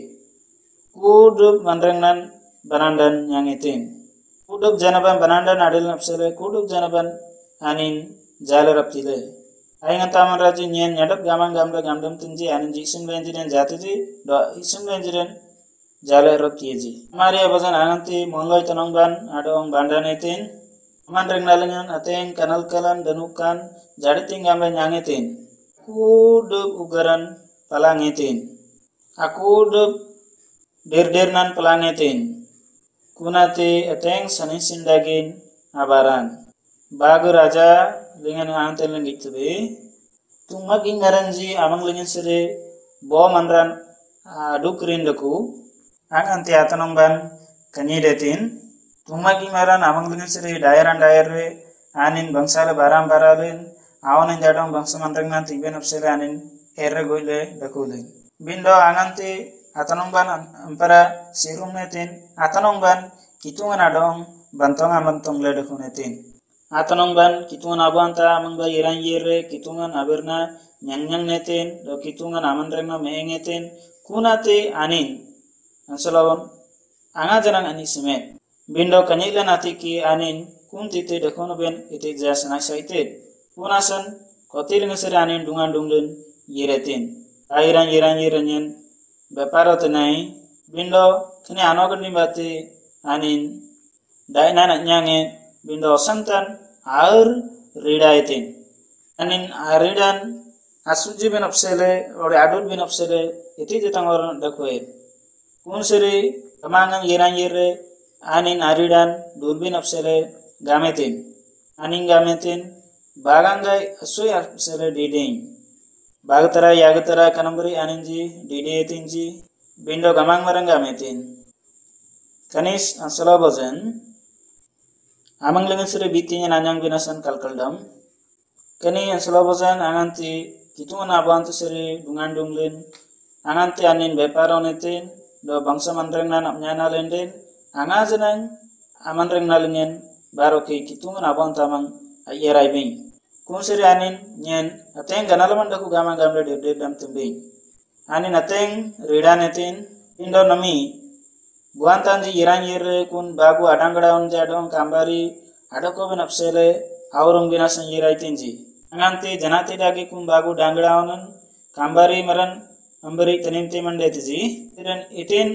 kudub mandrengnan banandan nyangitin kudub janaban banandan adil napsele kudub janaban anin jala raptile aingan taman raji nyen nyadap gamang gamla gamdam tinji anin jisim lenjiren jatiji do isim lenjiren jala raptieji mari abazan ananti monloy tanongban adong bandanetin mandreng nalengan ateng kanal kalan danukan jaditing gamla nyangitin kudub ugaran palangetin aku dub dernan palangetin kunate ateng sanisin dagin abaran bagu raja dengan antel ngitbe tumagi ngaranji amang lengan sere bo manran adukrin daku anganti atanongban kanyidetin tumagi maran amang lengan sere dayaran dayarwe anin bangsala baram baralin awonin jadong bangsa mandrengan tiben apsele anin erre goile dakulin bindo anganti atanongban ampara sirumnetin atanongban kitungan adong bantong amantong le dakunetin atanongban kitungan abanta amangba yiran yere kitungan aberna nyang netin do kitungan amandrengna meengetin kunate anin ansalawon anga janang ani semet bindo kanyilan atiki anin kuntite dakunoben ite jasana saite punasan kotil ngesere anin dungan dunglen yiretin airan yiranyen beparot nai bindo kini anogan nimbati anin daina nyange bindo santan aur ridaitin anin aridan asuji benopsele ore adul benopsele iti jetangor dakwe kunseri kamangan yiran yire anin aridan dulbin apsele gametin anin gametin bagangai asui apsele diding bagtara yagatara kanambari aninji didetinji bindo gamang maranga metin kanis ansala bozen amang lengan sere bitinya nanyang binasan kalkaldam kani ansala bozen anganti kitungan abantu sere dungan dunglen anganti anin beparonetin do bangsa mandreng nanap nyana lenden angajenang amandreng nalingen baroke kitungan abantu amang ayerai bing kunseri anin nyen ateng ganalaman daku gamang gamle de dam tumbing anin ateng ridanetin indo nami buantanji yiran yire kun bagu adangadaun jadong kambari adako benapsele aurung binasan yirai tinji anganti janati dagi kun bagu dangdaunan kambari maran ambari tenimte mandetiji tiran itin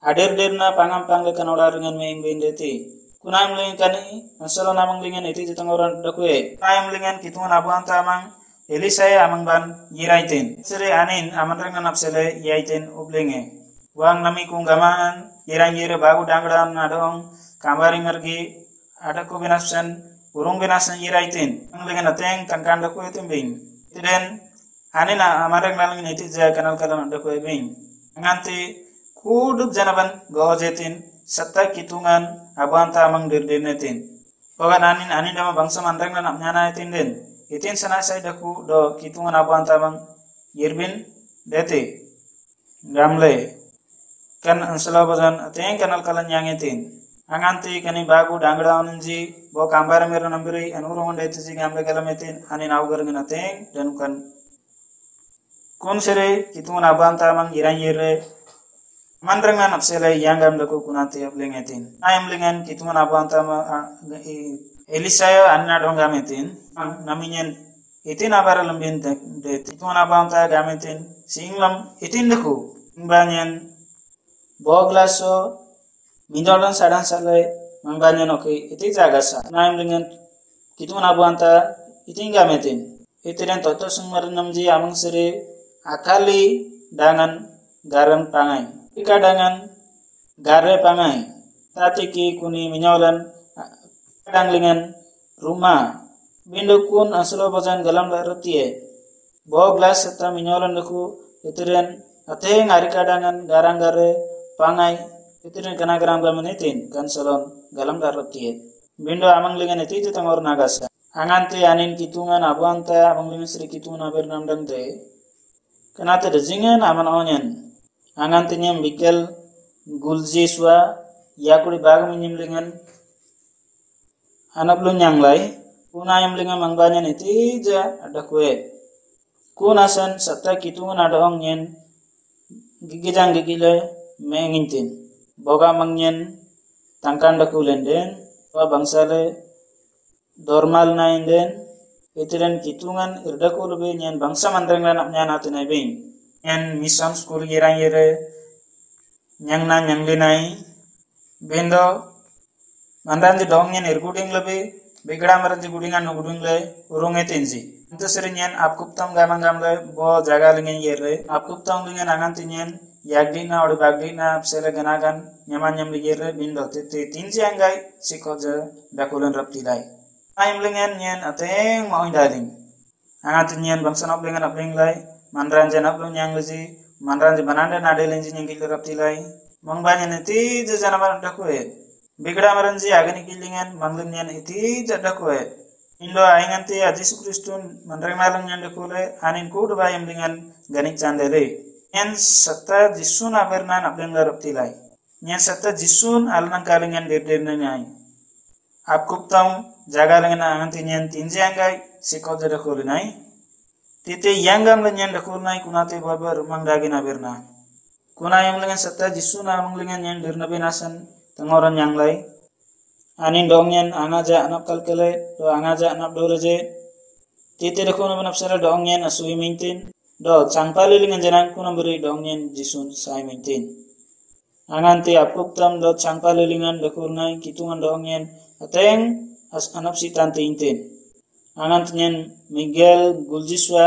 aderderna pangam pangga kanolar dengan meing bindeti kunayam lengan kani asalo namang lengan iti jitang orang dakue kunayam lengan kitungan abuan tamang Elisaya amang ban yiraitin. Sere anin amanrang napsele yaitin ublenge. Wang nami kunggamaan yirang yire bagu dangdan nadong kambari mergi ada ko binasan urung binasan yiraitin. Ang lengan ateng tangkanda ko itimbing. Tiden anin amanrang nalang niti ja kanal kalan ada ko ibing. Nganti kuduk janaban gojetin satta kitungan abanta amang dirdinetin. Pogan anin dama bangsa manrang na nyana itin din. Itin sana sai daku do kitungan abanta amang yirbin dete. Gamle kan ansala bazan ateng kanal kalan yang itin. Anganti kani bagu dangda onji bo kambara mero nambiri anurung dete ji gamle kalametin anin augar ngin ateng dan kan kun sere kitungan abanta amang yiran yire mandrengan apsele yang gamle ku kunati ablengetin. Ayam lengan kitungan abanta Elisaya anna dong gametin naminyen itin abara lembin de kitungan abanta gametin singlam itin deku banyan boglaso mindolan sadan sale mangbanyan oke iti jagasa naim dengan kitungan abanta itin gametin itiren toto sungmarnamji amang sere akali dangan garan pangai ika dangan gare pangai tatiki kuni minyolan danglingan rumah bindukun aslo bajan galam larutie bo glass serta minyolan deku itiren ateng ari kadangan garang gare pangai itiren kana garang gamenitin kan salon galam larutie bindo amang lingan iti tangor nagasa anganti anin kitungan abanta amang lingan sri kitungan bernam dangte kanate dejingan aman onyen anganti nyem bikel guljiswa yakuri bag minyim lingan anak lu nyanglai kuna yang linga mangbanya niti ja ada kue kunasan satta kitungan ada ongyen gigijang gigile mengintin boga mangyen tangkan dakulenden wa bangsale normal nainden itiren kitungan irdaku lebe nyen bangsa mandreng lanak nyana tunai bing nyen mission school girang yere nyang na nyang linai bendo mandan di dongnya nirguding lebih begera meranti gudingan no guding le urunge tenji itu serinyan apkuptam gamang gamle bo jaga lingen yere apkuptam lingen angan tinyen yagdina odi bagdina apsele ganagan nyaman nyam ligere bindo tete tinji angai sikoje dakulen raptilai aim lingen nyen ateng mau daling angan tinyen bangsa nop lingen apling lai manranje naplu nyang leji manranje bananda nade lenji nyengil raptilai mangbanya neti jana man dakue Bigda maranji agani kilingan manglunyan iti jada kue. Indo ainganti Yesus Kristun manreng malang nyande kule anin kudu bayam dengan ganik candere. Nyen serta jisun abernan abdeng laraptilai. Nyen serta jisun alnang kalingan dirdirnanyai. Apkup taung jaga lengan anganti nyen tinji anggai sikot jada kule nai. Tite yanggam lenyan dakulnai kunate babar mangdagin aberna. Kunayam lengan serta jisun amang lengan nyen dirnabenasan tengoran yang lain anin dongyen angaja anap kalkele do angaja anap doleje tite de kono benapsara dongyen asui mintin do changpali lingan janan kono beri dongyen jisun sai mintin anganti apuktam do changpali lingan dekurnai kitungan dongyen ateng as anap sitanti intin angantinyen Miguel Guljiswa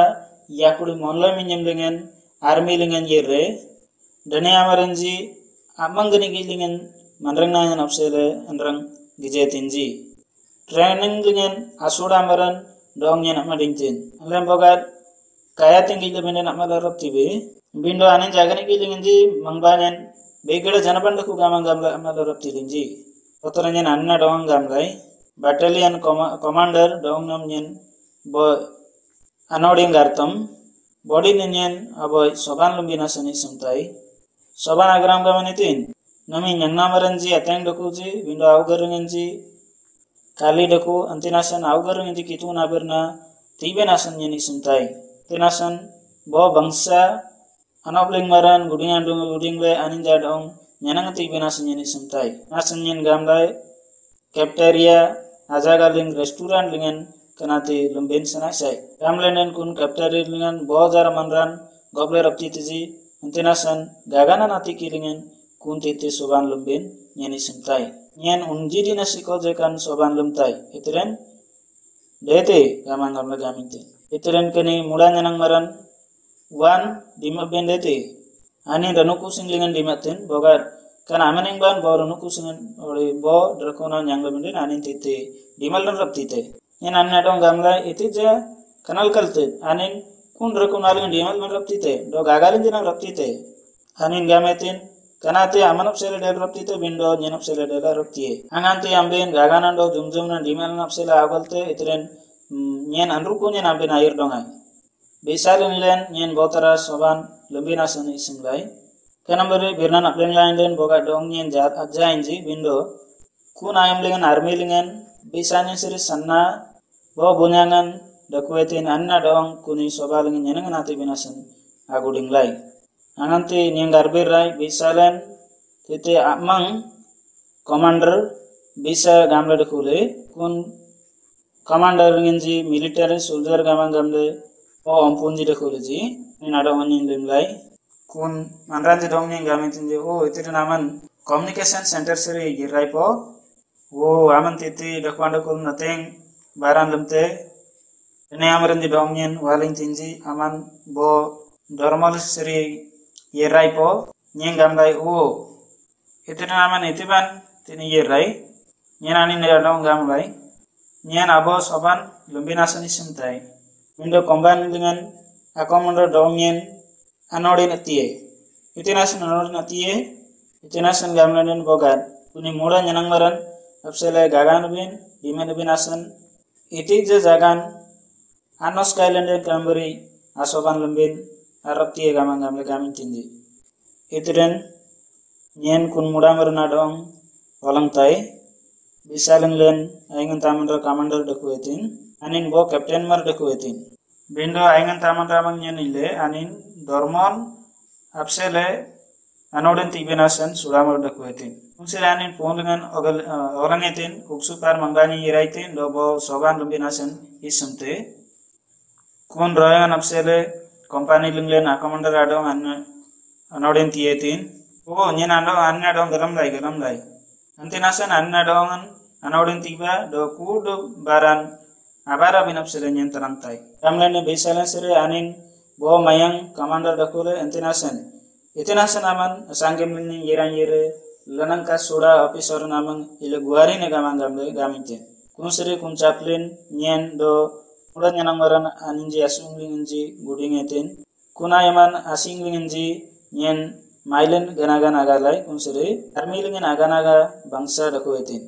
yakuri monla minyem lingan army lingan yere dane amaranji amang gani gilingan manreng na napsele anrang gijetinji training dengan asuda maran dong nya nak madingtin alem bogat kaya tinggi lebene nak malarap tibe bindo anin jagani gilingi mangbanen begeda janapan daku gamang gamla malarap tilinji otoranya anna dong gamlai battalion commander dong nam nyen bo anoding gartam body nyen aboy soban lumbina sani sumtai soban agram gamanitin nami nyangna maranji ateng dakuji bindo augarengenji kali daku antinasan augarengenji kitu naberna tibe nasan nyeni suntai tinasan bo bangsa anobling maran gudingan dung gudingle anin jadong nyanang tibe nasan nyeni suntai nasan nyen gamlai cafeteria ajagaling restoran lingan kanati lumben sanasai gamlenen kun cafeteria lingan bo jar manran goble raptitiji antinasan gagana nati kilingan kuntiti soban lumbin nyeni sentai nyen unji dina sikojekan soban lumtai itiren dete gamang gamla gaminte itiren kini mula nyanang maran wan dimak bendete ani ranu kusinglingan dimatin bogar kan amaning ban bo ranu kusingan ori bo drakona nyangla benden ani tite dimal ran raptite nyen anna dong gamla iti ja kanal kalte anin kun drakona ling dimal ran raptite do gagalin jana raptite anin gametin kanate amanop sele del raptite bindo nyenop sele del raptie anganti amben gaganan do jumjum na dimal nap sele agalte itiren nyen anru ko nyen amben air dongai bisalin len nyen botara soban lebina sani simlai kanambere birnan aplen lain len boga dong nyen jat aja inji bindo kun ayam lengan army lengan bisanya siri sanna bo bunyangan dakuetin anna dong kuni sobalin nyen nati binasan aguding lai anganti nyen garbir rai bisalen tete amang commander bisa gamle dekule kun commander ngenji military soldier gamang gamle o ompunji dekule ji nada onin limlai kun manranji dong nyen gametin je o itire naman communication center seri girai po o aman tete dakwanda kul nateng baran lemte ene amranji dong nyen walin tinji aman bo normal seri yerai po nyen gamlai o itire naman itiban tini yerai nyen ani neda dong gamlai nyen abo soban lumbinasan isimtai mindo combine dengan akomando dong nyen anodi natie itinasan anodi natie itinasan gamlanen bogar kuni mula nyanang maran apsele gagan bin dimen binasan iti je jagan anos kailenden kamberi asoban lumbin araptie gamang gamle gamin tinji itiren nyen kun muda marna dong walang tai bisaleng len aingan tamandra commander dakuetin anin bo captain mar dakuetin bindo aingan tamandra mang nyen ile anin dormon apsele anoden tibinasan suramar dakuetin unsile anin pondengan olangetin uksupar mangani iraitin do bo soban lumbinasan isumte kun royan apsele company linglen commander adong anoden tietin o nyen ando anna dong galam lai antinasan anna dong anodin tiba do kud baran abara binap sele nyen tarantai ramlene beisalen sere anin bo mayang commander dakule antinasan itinasan aman sangem ni yeran yere lanangka soda officer namang ile guari ne gamang gamle gaminte kun sere kun chaplain nyen do udah nyanang maran aninji asunglingi gudingetin kuna yaman asinglingi nyen mailen ganagan agalai kunsere armilingen aganaga bangsa dakuetin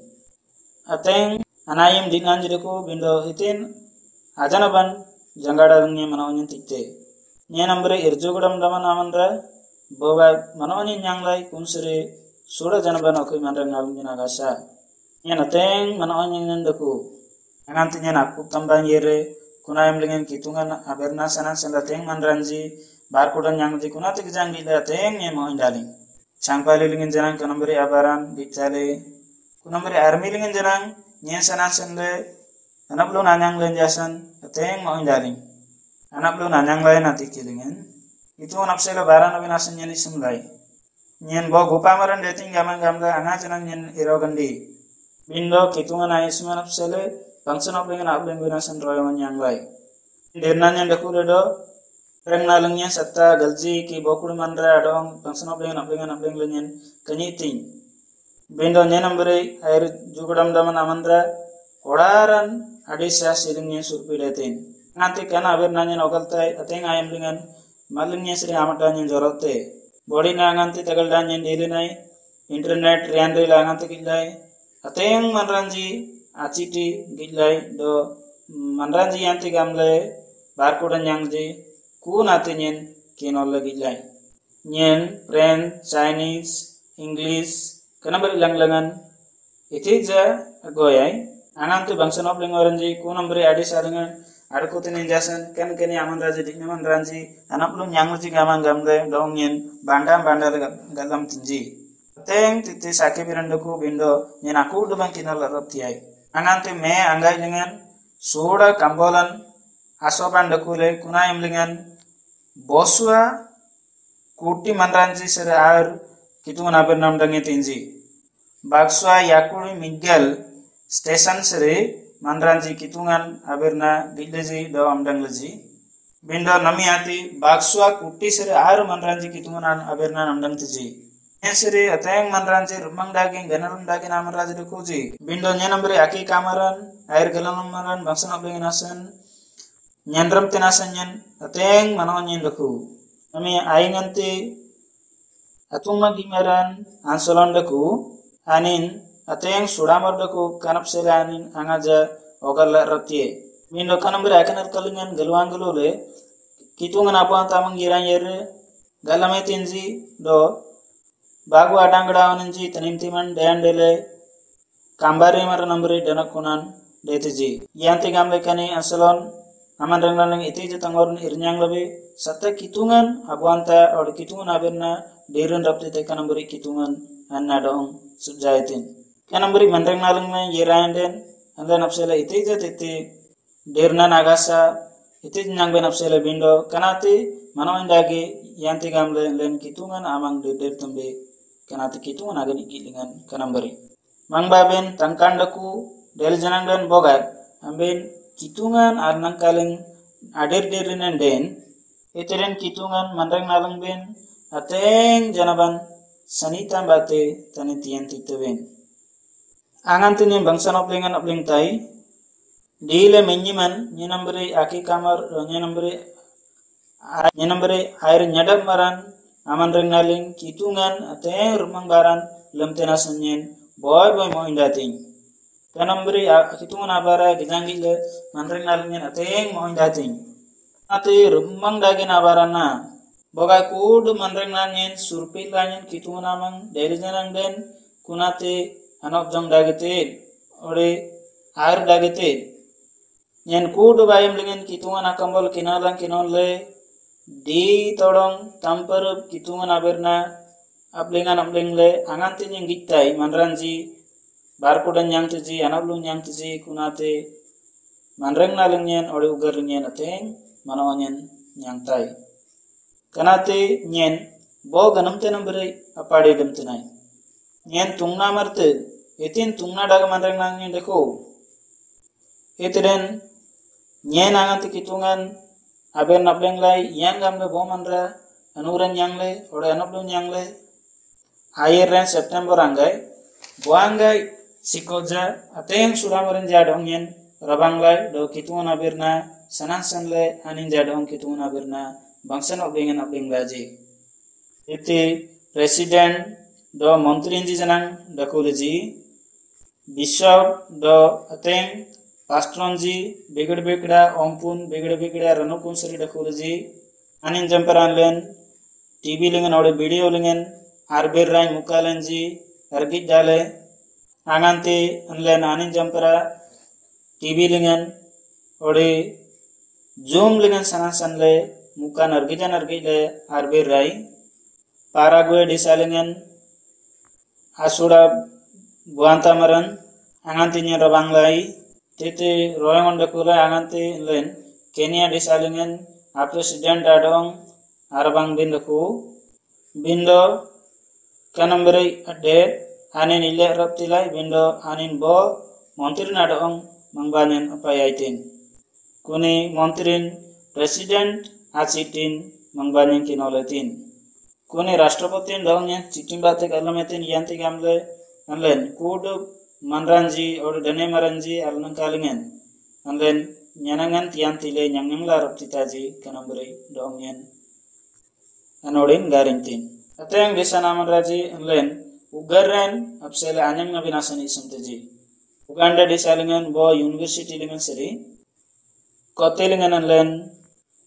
ateng anayim dinan jideku bindo hitin ajanaban jangada rungnya manawin tikte nyen ambre irjugudam daman amandra boga manawin nyanglai kunsere sura janaban okui mandra nalungin agasa nyen ateng manawin daku anganti nyen aku tamban yere kunayim lingen kitungan aberna sanan sendateng mandranji barkudan yang di kuna tik jang gila teng nye mo indaling changpali lingin janang kanambari abaran bitale kunambari army lingin janang nye sanan sende anaplo nanyang len jasan teng mo indaling anaplo nanyang lai nati kilingin itu napsela baran abinasan nye nisumlai nyen bo gupamaran dating gamang gamla anga janang nyen irogandi bindo kitungan aisman napsele bangsan oplingin apling binasan royongan yang lai dirnanya dakule do reng nalengnya serta galji ki bokur mandra dong bangsan apling lenyen kanyiting bindo nyen ambere air jugudam daman amandra odaran adisa siringnya surpidatin nanti kana aber nanya nogaltai ateng ayam dengan malingnya sri amata nyen jorote body na nganti tagal dan nyen dilinai internet rianri la nganti gilai ateng manranji aciti gilai do manranji anti gamle barkudan nyangji kun ate nyen kinol lagi lai nyen French Chinese English kana bari langlangan iti ja goyai anantu bangsan of lingoranji kun ambri adi saringan adkutin jasan kan keni aman raji diknaman ranji anaplu nyangji gamang gamle dong nyen bandam bandar galam tinji teng titi sake birandaku bindo nyen aku dubang kinol larap tiai anantu me anggai dengan soda kambolan asoban dakule kunayim lingan boswa kuti manranji sere air kitungan aber nam dange tinji bakswa yakuri Miguel station sere manranji kitungan aberna gidleji do amdangleji bindo nami ati bakswa kutti sere ar manranji kitungan aberna amdang tiji sere ateng manranji rumang daging ganarum daging amaraj dukuji bindo nyanambri aki kamaran air galanam maran bangsan abenginasan nyanram tenasan nyan ateng manon nyen duku nami ainganti atungma gimaran ansolon duku anin ateng sudamar duku kanap sere anin angaja ogal ratie bindo kanambri akanar kalingan galuan galule kitungan apa tamang giran yer galame tinji do bagu adangda onanji tanimtiman dayandele kambari mar nambri danakunan detiji yanti gamle kani asalon aman ranglang itije tangorun irnyang labe satta kitungan abuanta or kitungan aberna derun rapti te kanambri kitungan anna dong subjaitin kanambri mandrang nalang na yeranden anda napsela itije tete derna nagasa itije nyangbe napsela bindo kanati manoindage yanti gamle len kitungan amang der tembe kanati kitungan agani kilingan kanambari mangbaben tangkandaku del janangdan bogat amben kitungan arnang kaleng ader derinen den eteren kitungan mandang nalang ben ateng janaban sanita bate tanitian titben angantini bangsan opling tai dile menyiman nyenambri aki kamar nyenambri air nyadap maran aman rengnaling kitungan ateng rumang baran lemtena senyen boy mo indating kanambri kitungan abara gijangile man rengnaling ateng mo indating ati rumang dagin abarana boga kud man rengnaling surpil lanyen kitungan amang dari janang den kunate anok jong dagite ore air dagite nyen kud bayam lingen kitungan akambol kinalang kinole di todong tampar kitungan aberna ablingle anganti nyeng gitai manranji barkudan nyang tuji anablu nyang tuji kunate manreng nalingyen ode ugar nyen ateng manawanyen nyang tai kanate nyen bo ganam tenam bere apade dem tenai nyen tungna marte etin tungna daga manreng nangyen deko etren nyen anganti kitungan aber nableng lai yang gamle bomandra anuran yangle ode anablu yangle ayeren September anggai buanggai sikoja ateng sudamaran jadong yen rabanglai do kitungan aberna sanansanle anin jadong kitungan aberna bangsan oblengan abenglaji iti president do montri inji janang dakuleji bishop do ateng pastronji begda ompun begda ranukun sari dakuleji anin jamparanlen TV lingen ode video lingen arbir rai mukalenji argit dale anganti anlen anin jampara TV lingen ode zoom lingen sanansanle mukan argile arbir rai parague disalingen asuda buanta maran anganti nya rabanglai tete royangon dakula anganti len Kenya disalingen president adong arbang bindaku bindo kanambari ade anin ile raptilai bindo anin bo montri nadong mangbanen apayaitin kuni montrin president acitin mangbanen kinoletin kuni rashtrapatin dongnya cikimbate kalametin yanti gamle anlen kudu manranji or dane maranji alnang kalingen anlen nyanangan tiantile nyangangla raptitaji kanambari dongyen anodin garintin ateng desa namanraji anlen ugarren apsele anyang nabinasani samteji Uganda disalingan bo university lingan seri kotelingan anlen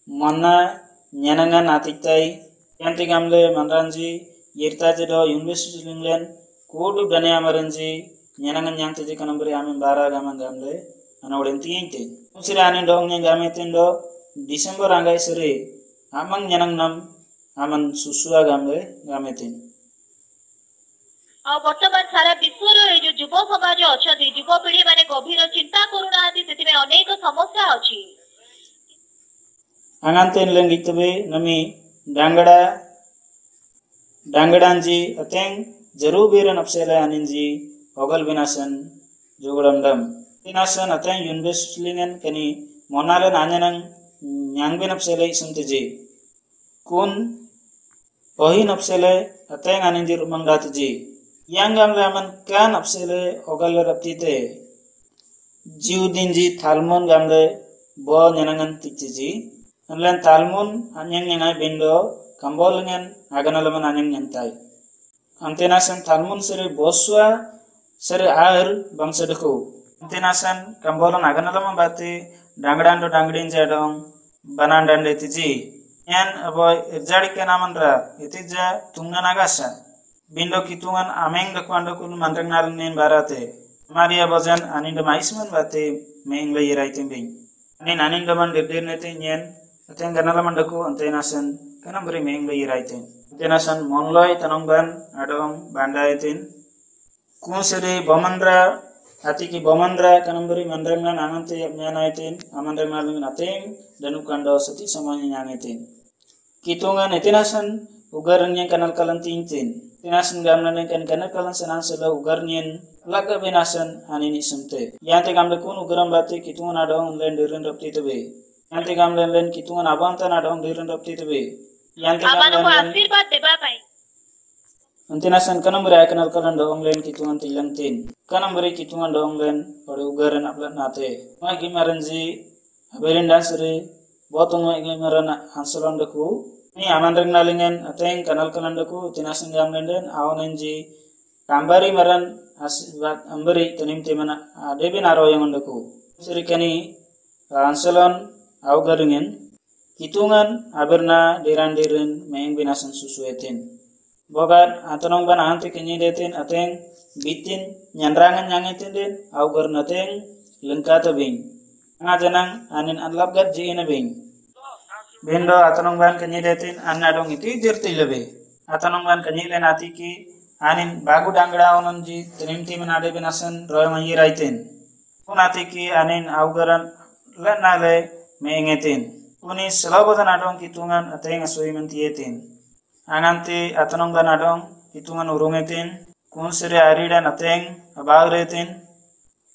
mana nyanangan atitai yanti gamle manranji yirtaje do university lingan kudu dane amaranji nyanangan yang teji kanambari amin bara gamle anodin tiinte sira anin dong nyang gametin do December anggai seri amang nyanang nam aman susua gamle gametin ବର୍ତ୍ତମାନ ସାରା ବିଶ୍ୱର ଏ ଯୋଉ ଯୁବ ସମାଜ ଅଛନ୍ତି ଯୁବପିଢି ମାନେ ଗଭୀର ଚିନ୍ତା କରୁନାହାନ୍ତି ସେଥିପାଇଁ ଅନେକ ସମସ୍ୟା ଅଛି anganten lengitbe nami dangadanji ateng jaru biran apsela aninji ogal binasan jogodamdam tinasan ateng yunbeslingan kani monalen anyanang nyangben apsele isumteji kun ohin apsele ateng aninjir umangdatji yang gamle aman kan apsele ogalle raptite jiudinji thalmon gamle bo nyanangan tikji anlen talmun anyang nyangai bindo kambolengan aganalaman anyang nyantai antenasan talmun sere boswa sere air bangsa deku antenasan kambolan aganalaman bate dangdando dangdin jadong banan dande tiji yan aboy irjadi kenamandra itija tungan agasa bindo kitungan ameng dakwando kun mandang nalnen barate maria bojan aninda maisman bate mengla yiraitim bing anin aninda man dirnete nyen ateng ganalaman daku antenasan kanam beri mengla yiraitim antenasan monloy tanongban adong bandaitin kun sere bomandra Atiki bomandra kanambari mandrangan anante nyanaitin amandrangan lingin ateng dan ukando seti semuanya nyangitin kitungan etinasan ugarnya kanal kalan tintin tinasan gamlan kan kanal kalan senang sela ugarnya laga benasan anini semte yante gamle kun ugaram bate kitungan adong len diren rapti tebe yante gamlen len kitungan abantan adong diren rapti tebe yante gamlen आशीर्वाद देबा पाई Antinasan kanam beri kenal kalan doong len kitungan tilang tin. Kanam beri kitungan doong len pada ugaran aplat nate. Mai gimaranji haberin danseri botong mai gimaran hansalon daku. Ni amandreng nalingen ateng kanal kalan daku tinasan gam len den awanenji kambari maran asbat amberi tanim temana debin aro yang daku. Seri kani hansalon augaringen kitungan aberna diran main binasan susuetin. Bogat atonong ban anti kenyi detin ateng bitin nyanrangan nyangitin den augar nateng lengkata bing ngajanang anin anlap gat jiina bing bendo atonong ban kenyi detin annadong iti jerti lebe atonong ban kenyi len atiki anin bagu dangra ononji tenimti menade binasan roy mangiraiten kun atiki anin augaran lenale mengetin kuni selabotan adong kitungan ateng asui mentietin anganti atonong gan adong hitungan urungetin kun sere aridan ateng abagretin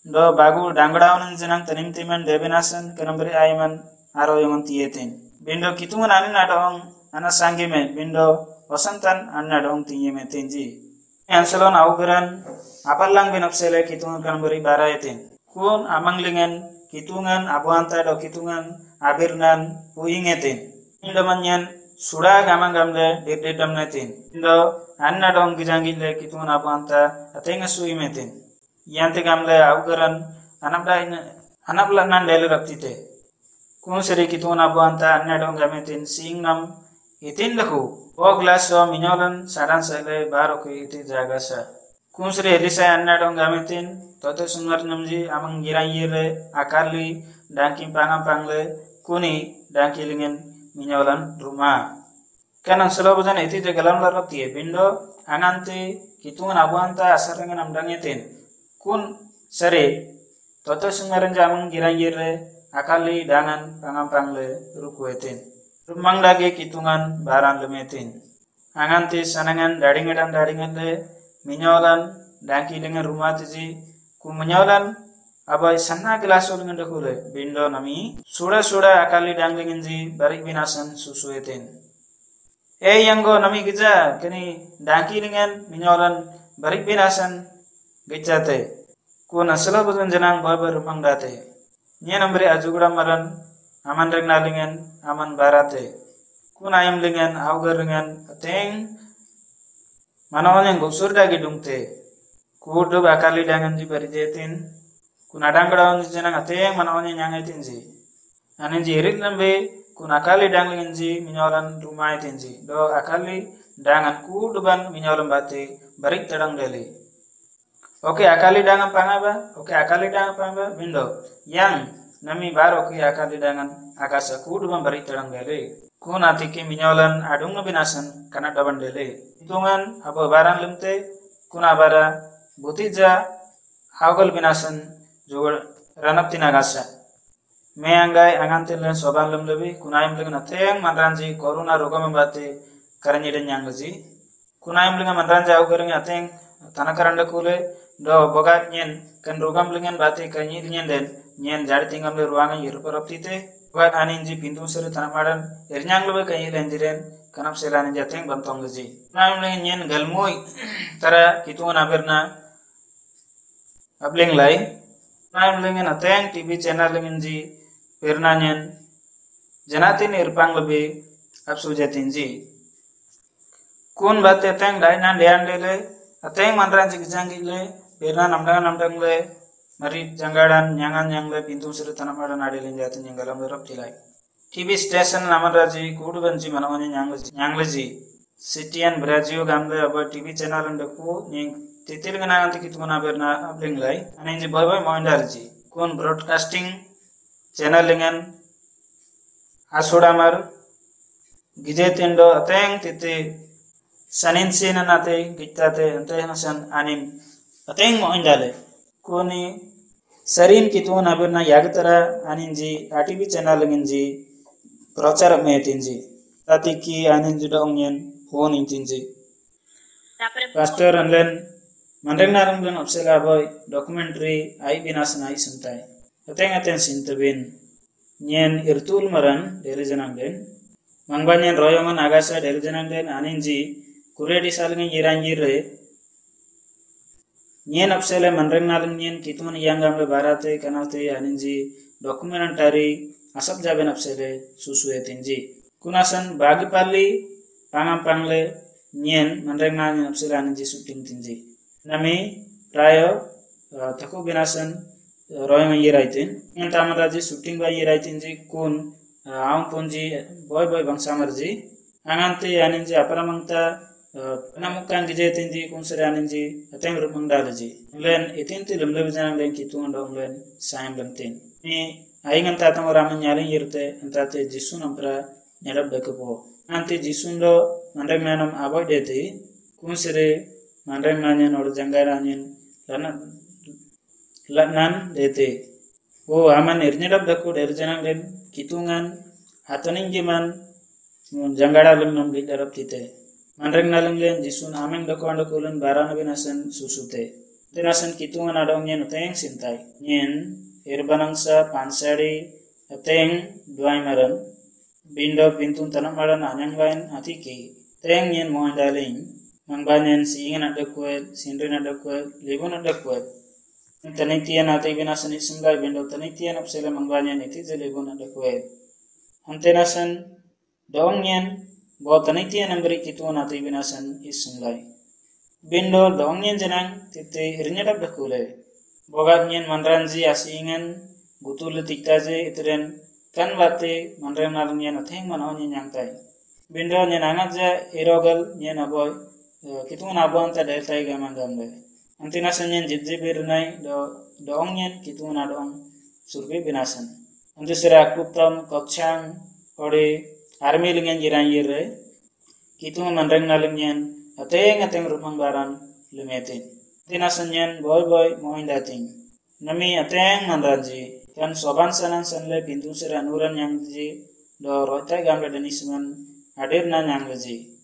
do bagu dangdaun jenang tanim timan debenasan kanamberi ayman aro yongan tietin bindo kitungan anin adong ana sangime bindo wasantan anna adong tiyeme tinji anselon augeran apallang benapsele kitungan kanamberi baraetin kun amanglingen kitungan abuanta do kitungan abirnan puingetin indamanyan sudah gamang gamle dedam natin indo anna dong gijangile kitungan abanta atenga sui metin yante gamle augaran anapla nan dele raptite kun seri kitungan abanta anna dong gametin singnam itin laku o glaso minyolan saran sele baro ke iti jagasa kun seri elisa anna dong gametin toto sungar namji amang girayire akali dangking pangam pangle kuni dangkilingen minyolan rumah kanang selabojan iti jagalam larapti bindo anante kitungan abuanta asarengan amdangetin kun sare toto sungaran jamang girangire akali dangan pangampangle rukuetin rumang dage kitungan baran lemetin anante sanangan daringan le minyolan dangki dengan rumah tiji ku minyolan abai sanna glaso dengan dakule bindo nami suda akali danglingen ji barik binasan susuetin yanggo nami gija kini dangki dengan minyolan barik binasan gejate ku nasala buzun jenang babar rumang date nya nambri ajugura maran aman regnalingen aman barate ku nayam lingen augar dengan ateng manawan yang gusur dagi dungte ku do akali dangan ji barijetin kuna dangdaun jenang ateng manawan yang ngaitinji anin ji irit lambe kuna akali danglingen ji minyolan rumai tinji do akali dangan ku duban minyolan bate barik tedang deli oke akali dangan pangaba bindo yang nami baro ki akali dangan akasa ku duban barik tedang deli kuna tiki minyolan adung binasan kana daban deli hitungan abo barang lemte kuna bara butija haugal binasan jugal ranap tinagasa meanggai angantil soban lem lebih kunaim lengan ateng mandranji corona roga membate karanya dan yang gaji kunaim lengan mandranja ugaring ateng tanah karanda kule do bogat nyen kan rogam lengan bate kanyi nyen den nyen jari tingam le ruangan yir paraptite bogat anin ji pintu sere tanamadan ernyang lebe kanyi lenjiren kanap selani jateng bantong leji nam lengan nyen galmoi tara kitungan aberna ableng lai nam lengan ateng TV channel lengan ji perna nyen janatin irpang lebe apsu jatin ji kun bate ateng dai nan dean le ateng manran ji jangi le perna namdang le mari jangadan nyangan nyang le pintu sere tanamadan adelin jatin nyanggalam le rap tilai TV station namaraji kudubanji manawani nyangleji Sitian Brazil gamle aba TV channel andaku ning titil gana anti kituna berna abling lai aninji boy moindarji kun broadcasting channel lengan asodamar gijetendo ateng titi sanin sina nate gitate ante hasan anin ateng moindale kuni sarin kituna berna yagtara aninji ATV channel lenganji प्रचार में तिंजी ताकि की आनंद जुड़ाऊंगें phone इंतिंजी pastor अनलेन मंडंग नारंगलेन अपसेला बोय documentary आई बिनास नाई सुनताई अतें सिंतबिन न्यन इरतुल मरन डेलिजनांगलेन मंगबान्यन रोयोमन आगासा डेलिजनांगलेन आनिंजी कुरेडी सालंगे यिरांगिरे न्यन अपसेले मंडंग नारंगेन कितुमन यांगामले बाराते कनाते आनिंजी documentary asap jaben apsele susuye tinji kunasan bagi pali pangam pangle nyen mandreng na apsele anji shooting tinji nami prayo taku binasan roy ma yiraitin nyen tamaraji shooting ba yiraitin ji kun aum punji boy bangsa marji angante aninji aparamangta namukan gije tinji kun sere aninji ateng rupang dalaji len itinti lemle bijanang len kitung ndong len saim lemtin ni aing anta tang ramen nyaring yirte antate jisu nampra nyarab dekepo ante jisundo mandreng nanam avoid dete kunsere mandreng nanyen or jangaranyen lanan dete o aman irnyadab dekku derjanang den kitungan hatoning giman jangara lem nam gidarab tite mandreng naleng len jisun ameng dekku andakulen barana binasan susute tenasan kitungan adong nyen uteng sintai nyen irbanangsa pansari ateng duai maran bindo pintun tanam maran anyang lain atiki teng yen moandaling mangbanen siingen adakwet sindrin adakwet libun adakwet tanitian ate binasan isungai bindo tanitian apsela mangbanen iti jelibun adakwet antenasan dongyen bo tanitian ambri kitun ate binasan isungai bindo dongyen janang tite irnyadab dakule bogat nyen mandranji asingan gutul tiktaje itren kan bate mandran nalnyen atheng manawni nyangtai bindo nyen anaja erogal nyen aboy kitun abon ta deltai gamangamle antina sanyen jitje birnai dong nyen kitun adong surbe binasan antu sira kuptam kokchang ore army lingen jiran yire kitun mandran nalnyen ateng rupang baran lumetin tinasanyen boy moindating nami ateng manraji kan soban sanan sanle pintu sera nuran yang ji do rotai gamle denisman hadir na yang ji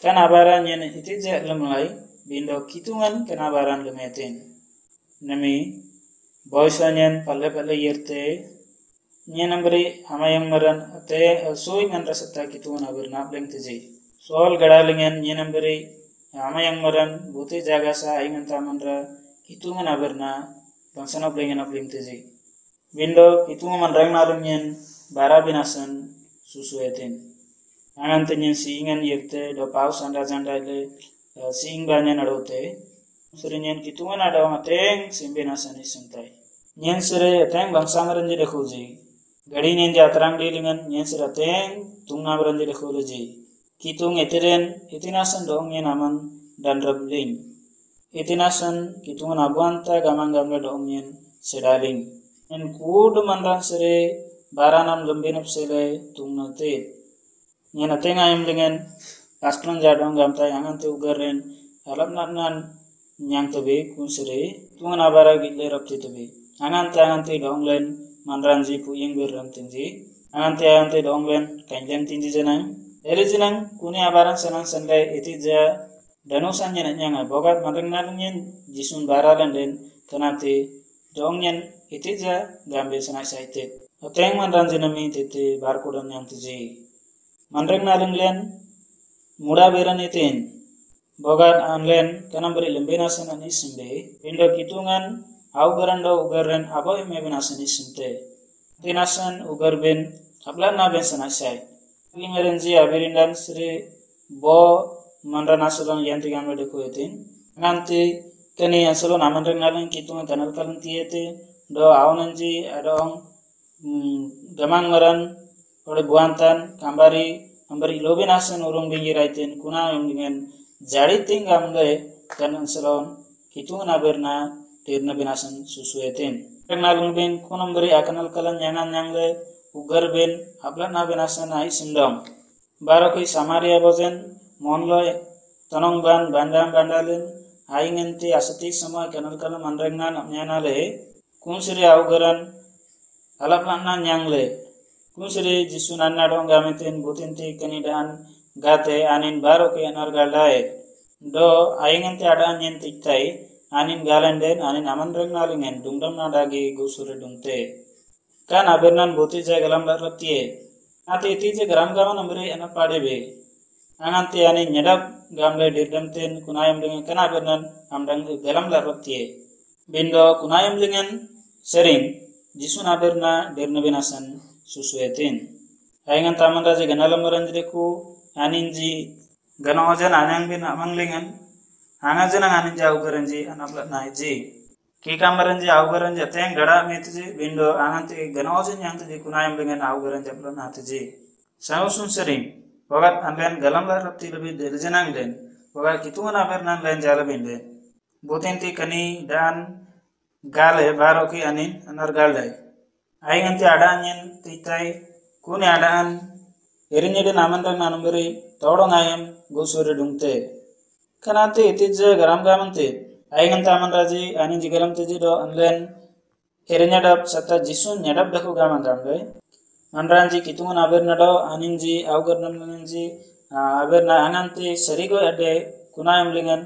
kan abaran yen iti je lemlai bindo kitungan kan abaran lemetin nami boy sanyen palle yerte nyen ambri amayang maran ate soi man rasata kitungan abarna bleng teji sol gadalingen nyen ambri amayang maran buti jaga sa ingan tamandra kitungan aberna bangsana bling teji bindo kitungan mandrang nalungyen bara binasan susuetin angan tenyen siingan yirte do paus anda jandale siing banyan adote surinyen kitungan ada mateng simbinasan isuntai nyen sere ateng bangsa maranji dekhuji gadi nyen jatrang dilingan nyen sere ateng tungna maranji dekhuji kitung eteren itinasan dong nyen aman dan rabling itinasan kitungan abuanta gamang gamle dong nyen sedaling en kud manran sere baranam lembinap sele tungnate nyen ateng ayam dengan pastron jadong gamtai angan te ugaren alap nan nyang tebe kun sere tungan abara gille rapti tebe angan te donglen manranji puyeng berram tinji angan te donglen kainlen tinji janang elijinan kuni abaran sanang sandai etija danusan nyen nyanga bogat manrengnalung nyen jisun baralan den kanate dongyen itija gambe sanai saite oteng manran jenami tete barkudan yang tiji manrengnalung len muda beran iten bogat anlen kanambari lembenasan ani simbe indo kitungan augarando ugarren aboy mebinasan isimte tinasan ugarben ablana ben sanai sai Ingerenji abirindan sri bo mandrana sulon yanti gambe de koetin nganti kani asulon amandreng naleng kitung kanal kalan tiete do aunanji adong gamang maran ode buantan kambari lobe nasen urung dingi raiten kuna dengan jari tingam le kan asulon kitung aberna tirna binasan susuetin naleng ben kunam beri akanal kalan yangan yangle ugar ben hablan na benasan ai sindom barokoi samaria bozen monloy tonong ban bandam bandalin aingenti asati sama kanal kanal manrengan nyanale kunsiri augaran alaplanna nyangle kunsiri jisunan nadong gametin butinti kenidan gate anin barokoi anargalai do aingenti ada nyenti tai anin galanden anin amandrengnalingen dungdam nadagi gusure dungte kan abernan boti jagalam laraptie ati tije gram gaman amri ana padebe anganti ani nyadap gamle dirdamten kunayam dengan kan abernan amdang galam laraptie bindo kunayam dengan sering jisun aberna dirna binasan susuetin aingan taman raja ganalam ranjreku aninji ganojan anang bin amanglingan angajan anin jau garanji anaplat naiji ki kamaranji augaranji ateng gada metji bindo anganti ganojen yang tiji kunayam dengan augaranji aplan natji sausun sering bogat anlen galam la rapti lebih deljenang den bogat kitungan abernan len jala binde botenti kani dan gale baroki anin anar galai ainganti adanyen titai kuni adaan erinye den amandang nanumberi todong ayam gusure dungte kanate itije garam gamante aingan taman raji anin jigalam teji do anlen hernyadap sata jisun nyadap daku gaman gamle manranji kitungan aberna do aninji augarnam lenganji aberna ananti sarigo ade kunayam lengan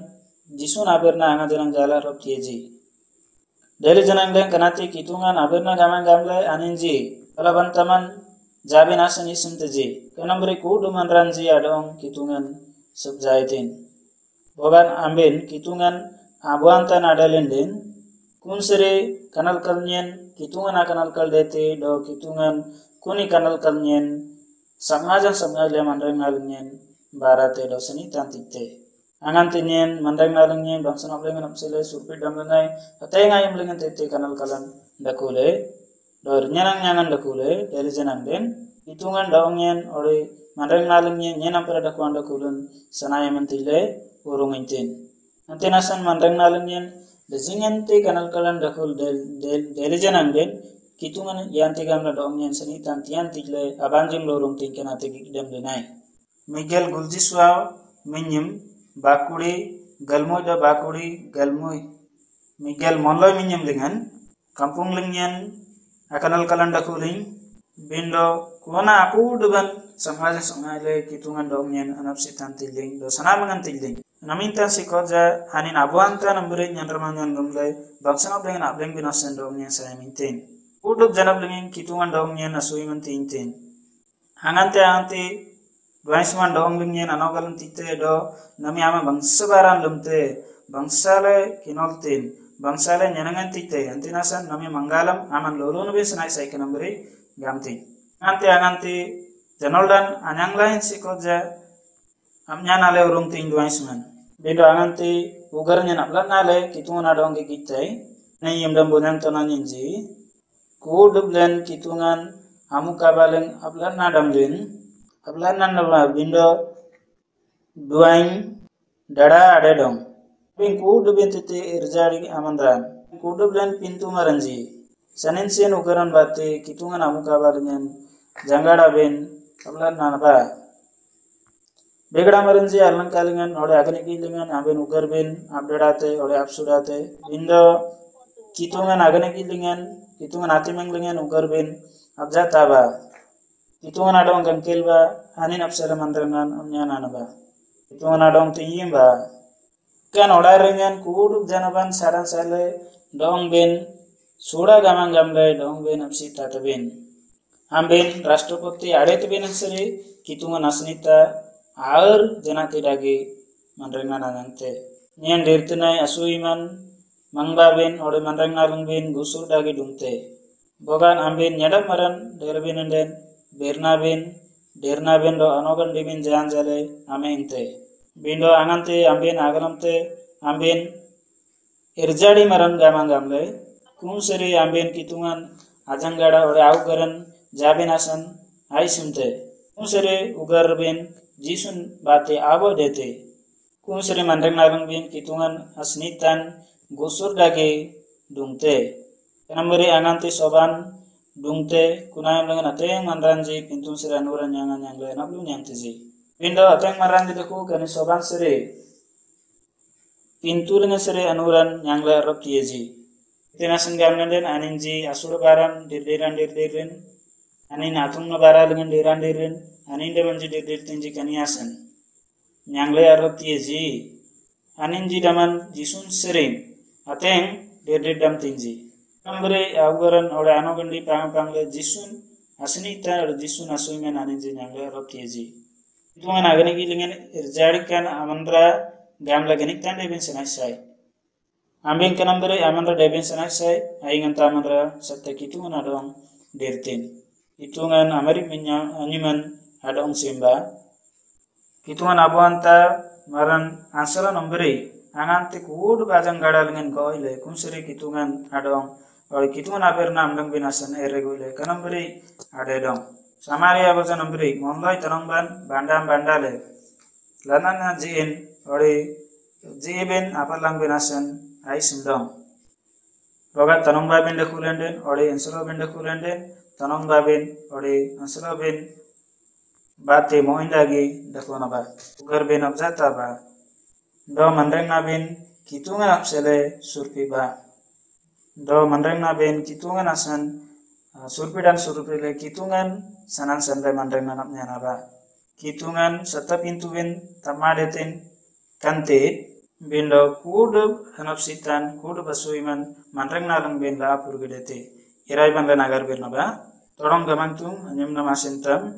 jisun aberna angajaran jala rob tieji deli janang den kanati kitungan aberna gaman gamle aninji kalaban taman jabin asan isim teji kanambri kudu manranji adong kitungan subjaitin bogan amben kitungan abuantan adalenden kunsere kanal kalnyen kitungan akanal kal dete do kitungan kuni kanal kalnyen samajan samale mandrang nalnyen barate do seni tantikte angantinyen mandrang nalnyen bangsan aplengan apsele surpi damlanai atenga yam lengan tete kanal kalan dakule do nyanang nyangan dakule dari janang den kitungan daongyen ore mandrang nalnyen nyenam pada dakuan dakulun sanayam mentile urung intin nanti nasan mandang nalengyen desingan te kanal kalan dakul delijanang den kitungan yanti gamla dongyen seni tantian tigle abanjing lorong tingkana te gidam denai Miguel Guljiswa minyim bakuri galmoy da bakuri galmoy Miguel monloy minyim lengan kampung lengyen akanal kalan dakuling bindo kuana aku deban samaja sangale kitungan dongyen anapsi tantiling do sanamangan tiling namintan si koja hanin abuanta nambere nyandramangan rumlai baksana dengan ableng binasan dongnya saya minten uduk janab dengan kitungan dongnya nasui mentinten hangante duaisman dong dengan anogalan tite do nami ama bangsa baran lumte bangsale kinoltin bangsale nyanangan tite antinasan nami manggalam aman lorun be sanai sai kanambere gamti angante janoldan anyang lain si koja amnya nale urung ting duaisman bindo anganti ugarnya naplan nale kitungan adong ke kitai nei yemdam bonang tonan inji kudublen kitungan amu kabaleng aplan nadam len aplan nanwa bindo duain dada ada dong ping kudubin tete irjari amandran kudublen pintu maranji sanensen ugaran bate kitungan amu kabalengan jangada ben aplan nanaba Begada maranji alang kalingan ode agani kilingan aben ugarben update ode absudate indo kitungan agani kilingan kitungan atimeng lingan ugarben abjataba kitungan adong gangkelba hanin absala mandrangan amnya nanaba kitungan adong tiyimba kan odar dengan kudu janaban saran sale dong ben suda gamang gamle dong ben apsi tata ben amben Rashtrapati adet ben seri kitungan asnita aur janati dagi manrena nanante nyen dirtinai asuiman mangba ben ode manrena ben gusur dagi dungte bogan amben nyadap maran derbin den berna ben do anogan dibin jan jale amente bindo angante amben agalamte amben irjadi maran gamang gamle kumseri amben kitungan ajangada ode augaran jaben asan ai sumte kumseri ugar ben jisun bate abo dete kumseri manreng narang ben kitungan asnitan gusur dage dungte kanamberi angante soban dungte kunayam dengan ateng manranji pintu seri anuran yangan yang le nablu nyantiji bindo ateng manranji deku gani soban seri pintu dengan seri anuran yang le rop kieji tinasan gamnen aninji asura baran dirdiran anin atung na bara dengan diran anin de manji dirdir tinji kaniasan yang le rop kieji aninji daman jisun sering ateng dirdir dam tinji kambere augaran ode anogandi pangle jisun asnita ode jisun asuimen aninji yang le rop kieji tungan agani gilingen irjadikan amandra gamla ganik tan deben sanasai ambing kanambere amandra deben sanasai aingan tamandra satta kitungan adong dertin hitungan amari minya animan adong simba hitungan abuanta maran ansala nomberi anganti kudu bajang gadalingen goile kumseri hitungan adong oi hitungan aberna amdang binasan eregoile kanamberi adedong samaria baja nomberi mondai tanongban bandale lanana jin oi jiben apalang binasan ai sumdong boga tanongba ben dekulenden oi ansalo ben dekulenden tanongba ben oi ansalo ben bate moindagi dakona ba ugar ben abjata ba do manreng na ben kitungan apsele surpi ba do manreng na ben kitungan asan surpi dan surpile kitungan sanan sande manreng na napnya ba kitungan sata pintu ben tamadetin kante bindo kudu hanapsitan kudu basuiman manreng na lang ben la purgedete irai ban nagar ben ba torong gamantung anyamna masentam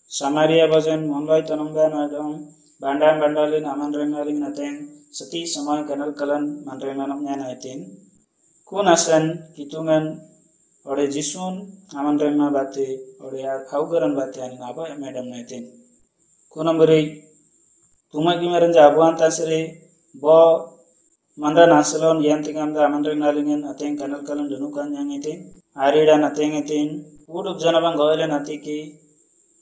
samaria bajan monlai tanongban adong bandalin amanreng naling nateng seti samay kanal kalan manreng nanapnya naitin kunasan kitungan ode jisun amanreng na bate ode augaran bate anin aba medam naitin kunamberi tumagi meran jabuan tasere bo manda nasalon yantingamda amanreng nalingen ateng kanal kalan dunukan yang itin aridan ateng itin uduk janabang goile natiki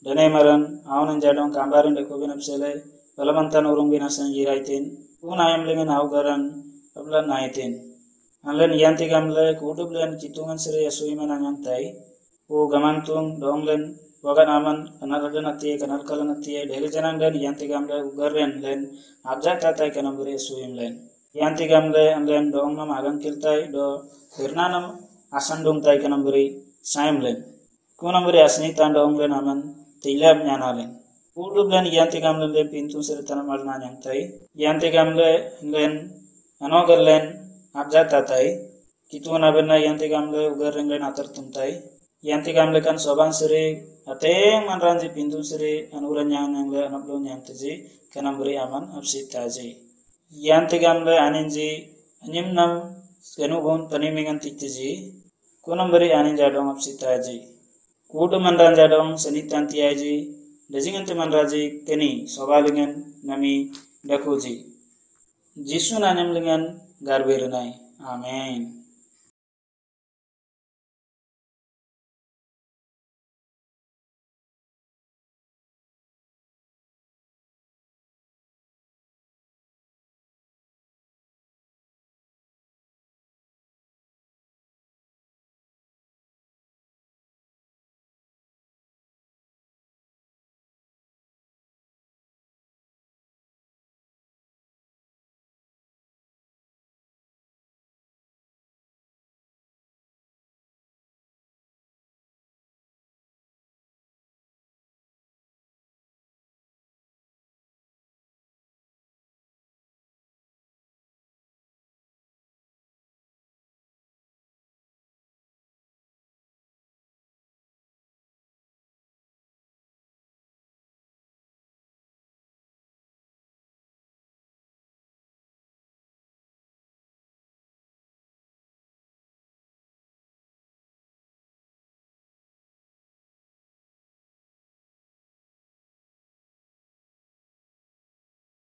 dane maran aunan jadong kambarin dekobin apsele balamantan urung binasan jiraitin kunayam lingen augaran ablan naitin anlen yanti gamle kudublen kitungan sere asuiman anyang tai u gamantung donglen wagan aman kanal kalan ati dele janang dan yanti gamle ugarren len abjat tatai kanambere asuim len yanti gamle anlen dong nam agang kiltai do birnanam asandung tai kanambere saim len kunambere asni tandong len aman tilab nyanalen kudublen yanti gamle len pintu sere tanamal nanyang tai yanti gamle len anogar len abjat tatai kitungan aberna yanti gamle ugarren len atar tuntai yanti gamle kan soban sere ateng manranji pintu sere anuran yang le anaplo yang teji kanamberi aman absitaji yanti gamle aninji animnam senugon panimingan tikteji kunamberi anin jadong absitaji kudu manran jadong senitan tiaji dejingan manraji keni sobalingan nami dakuji jisun anyam lingan garberenai amen.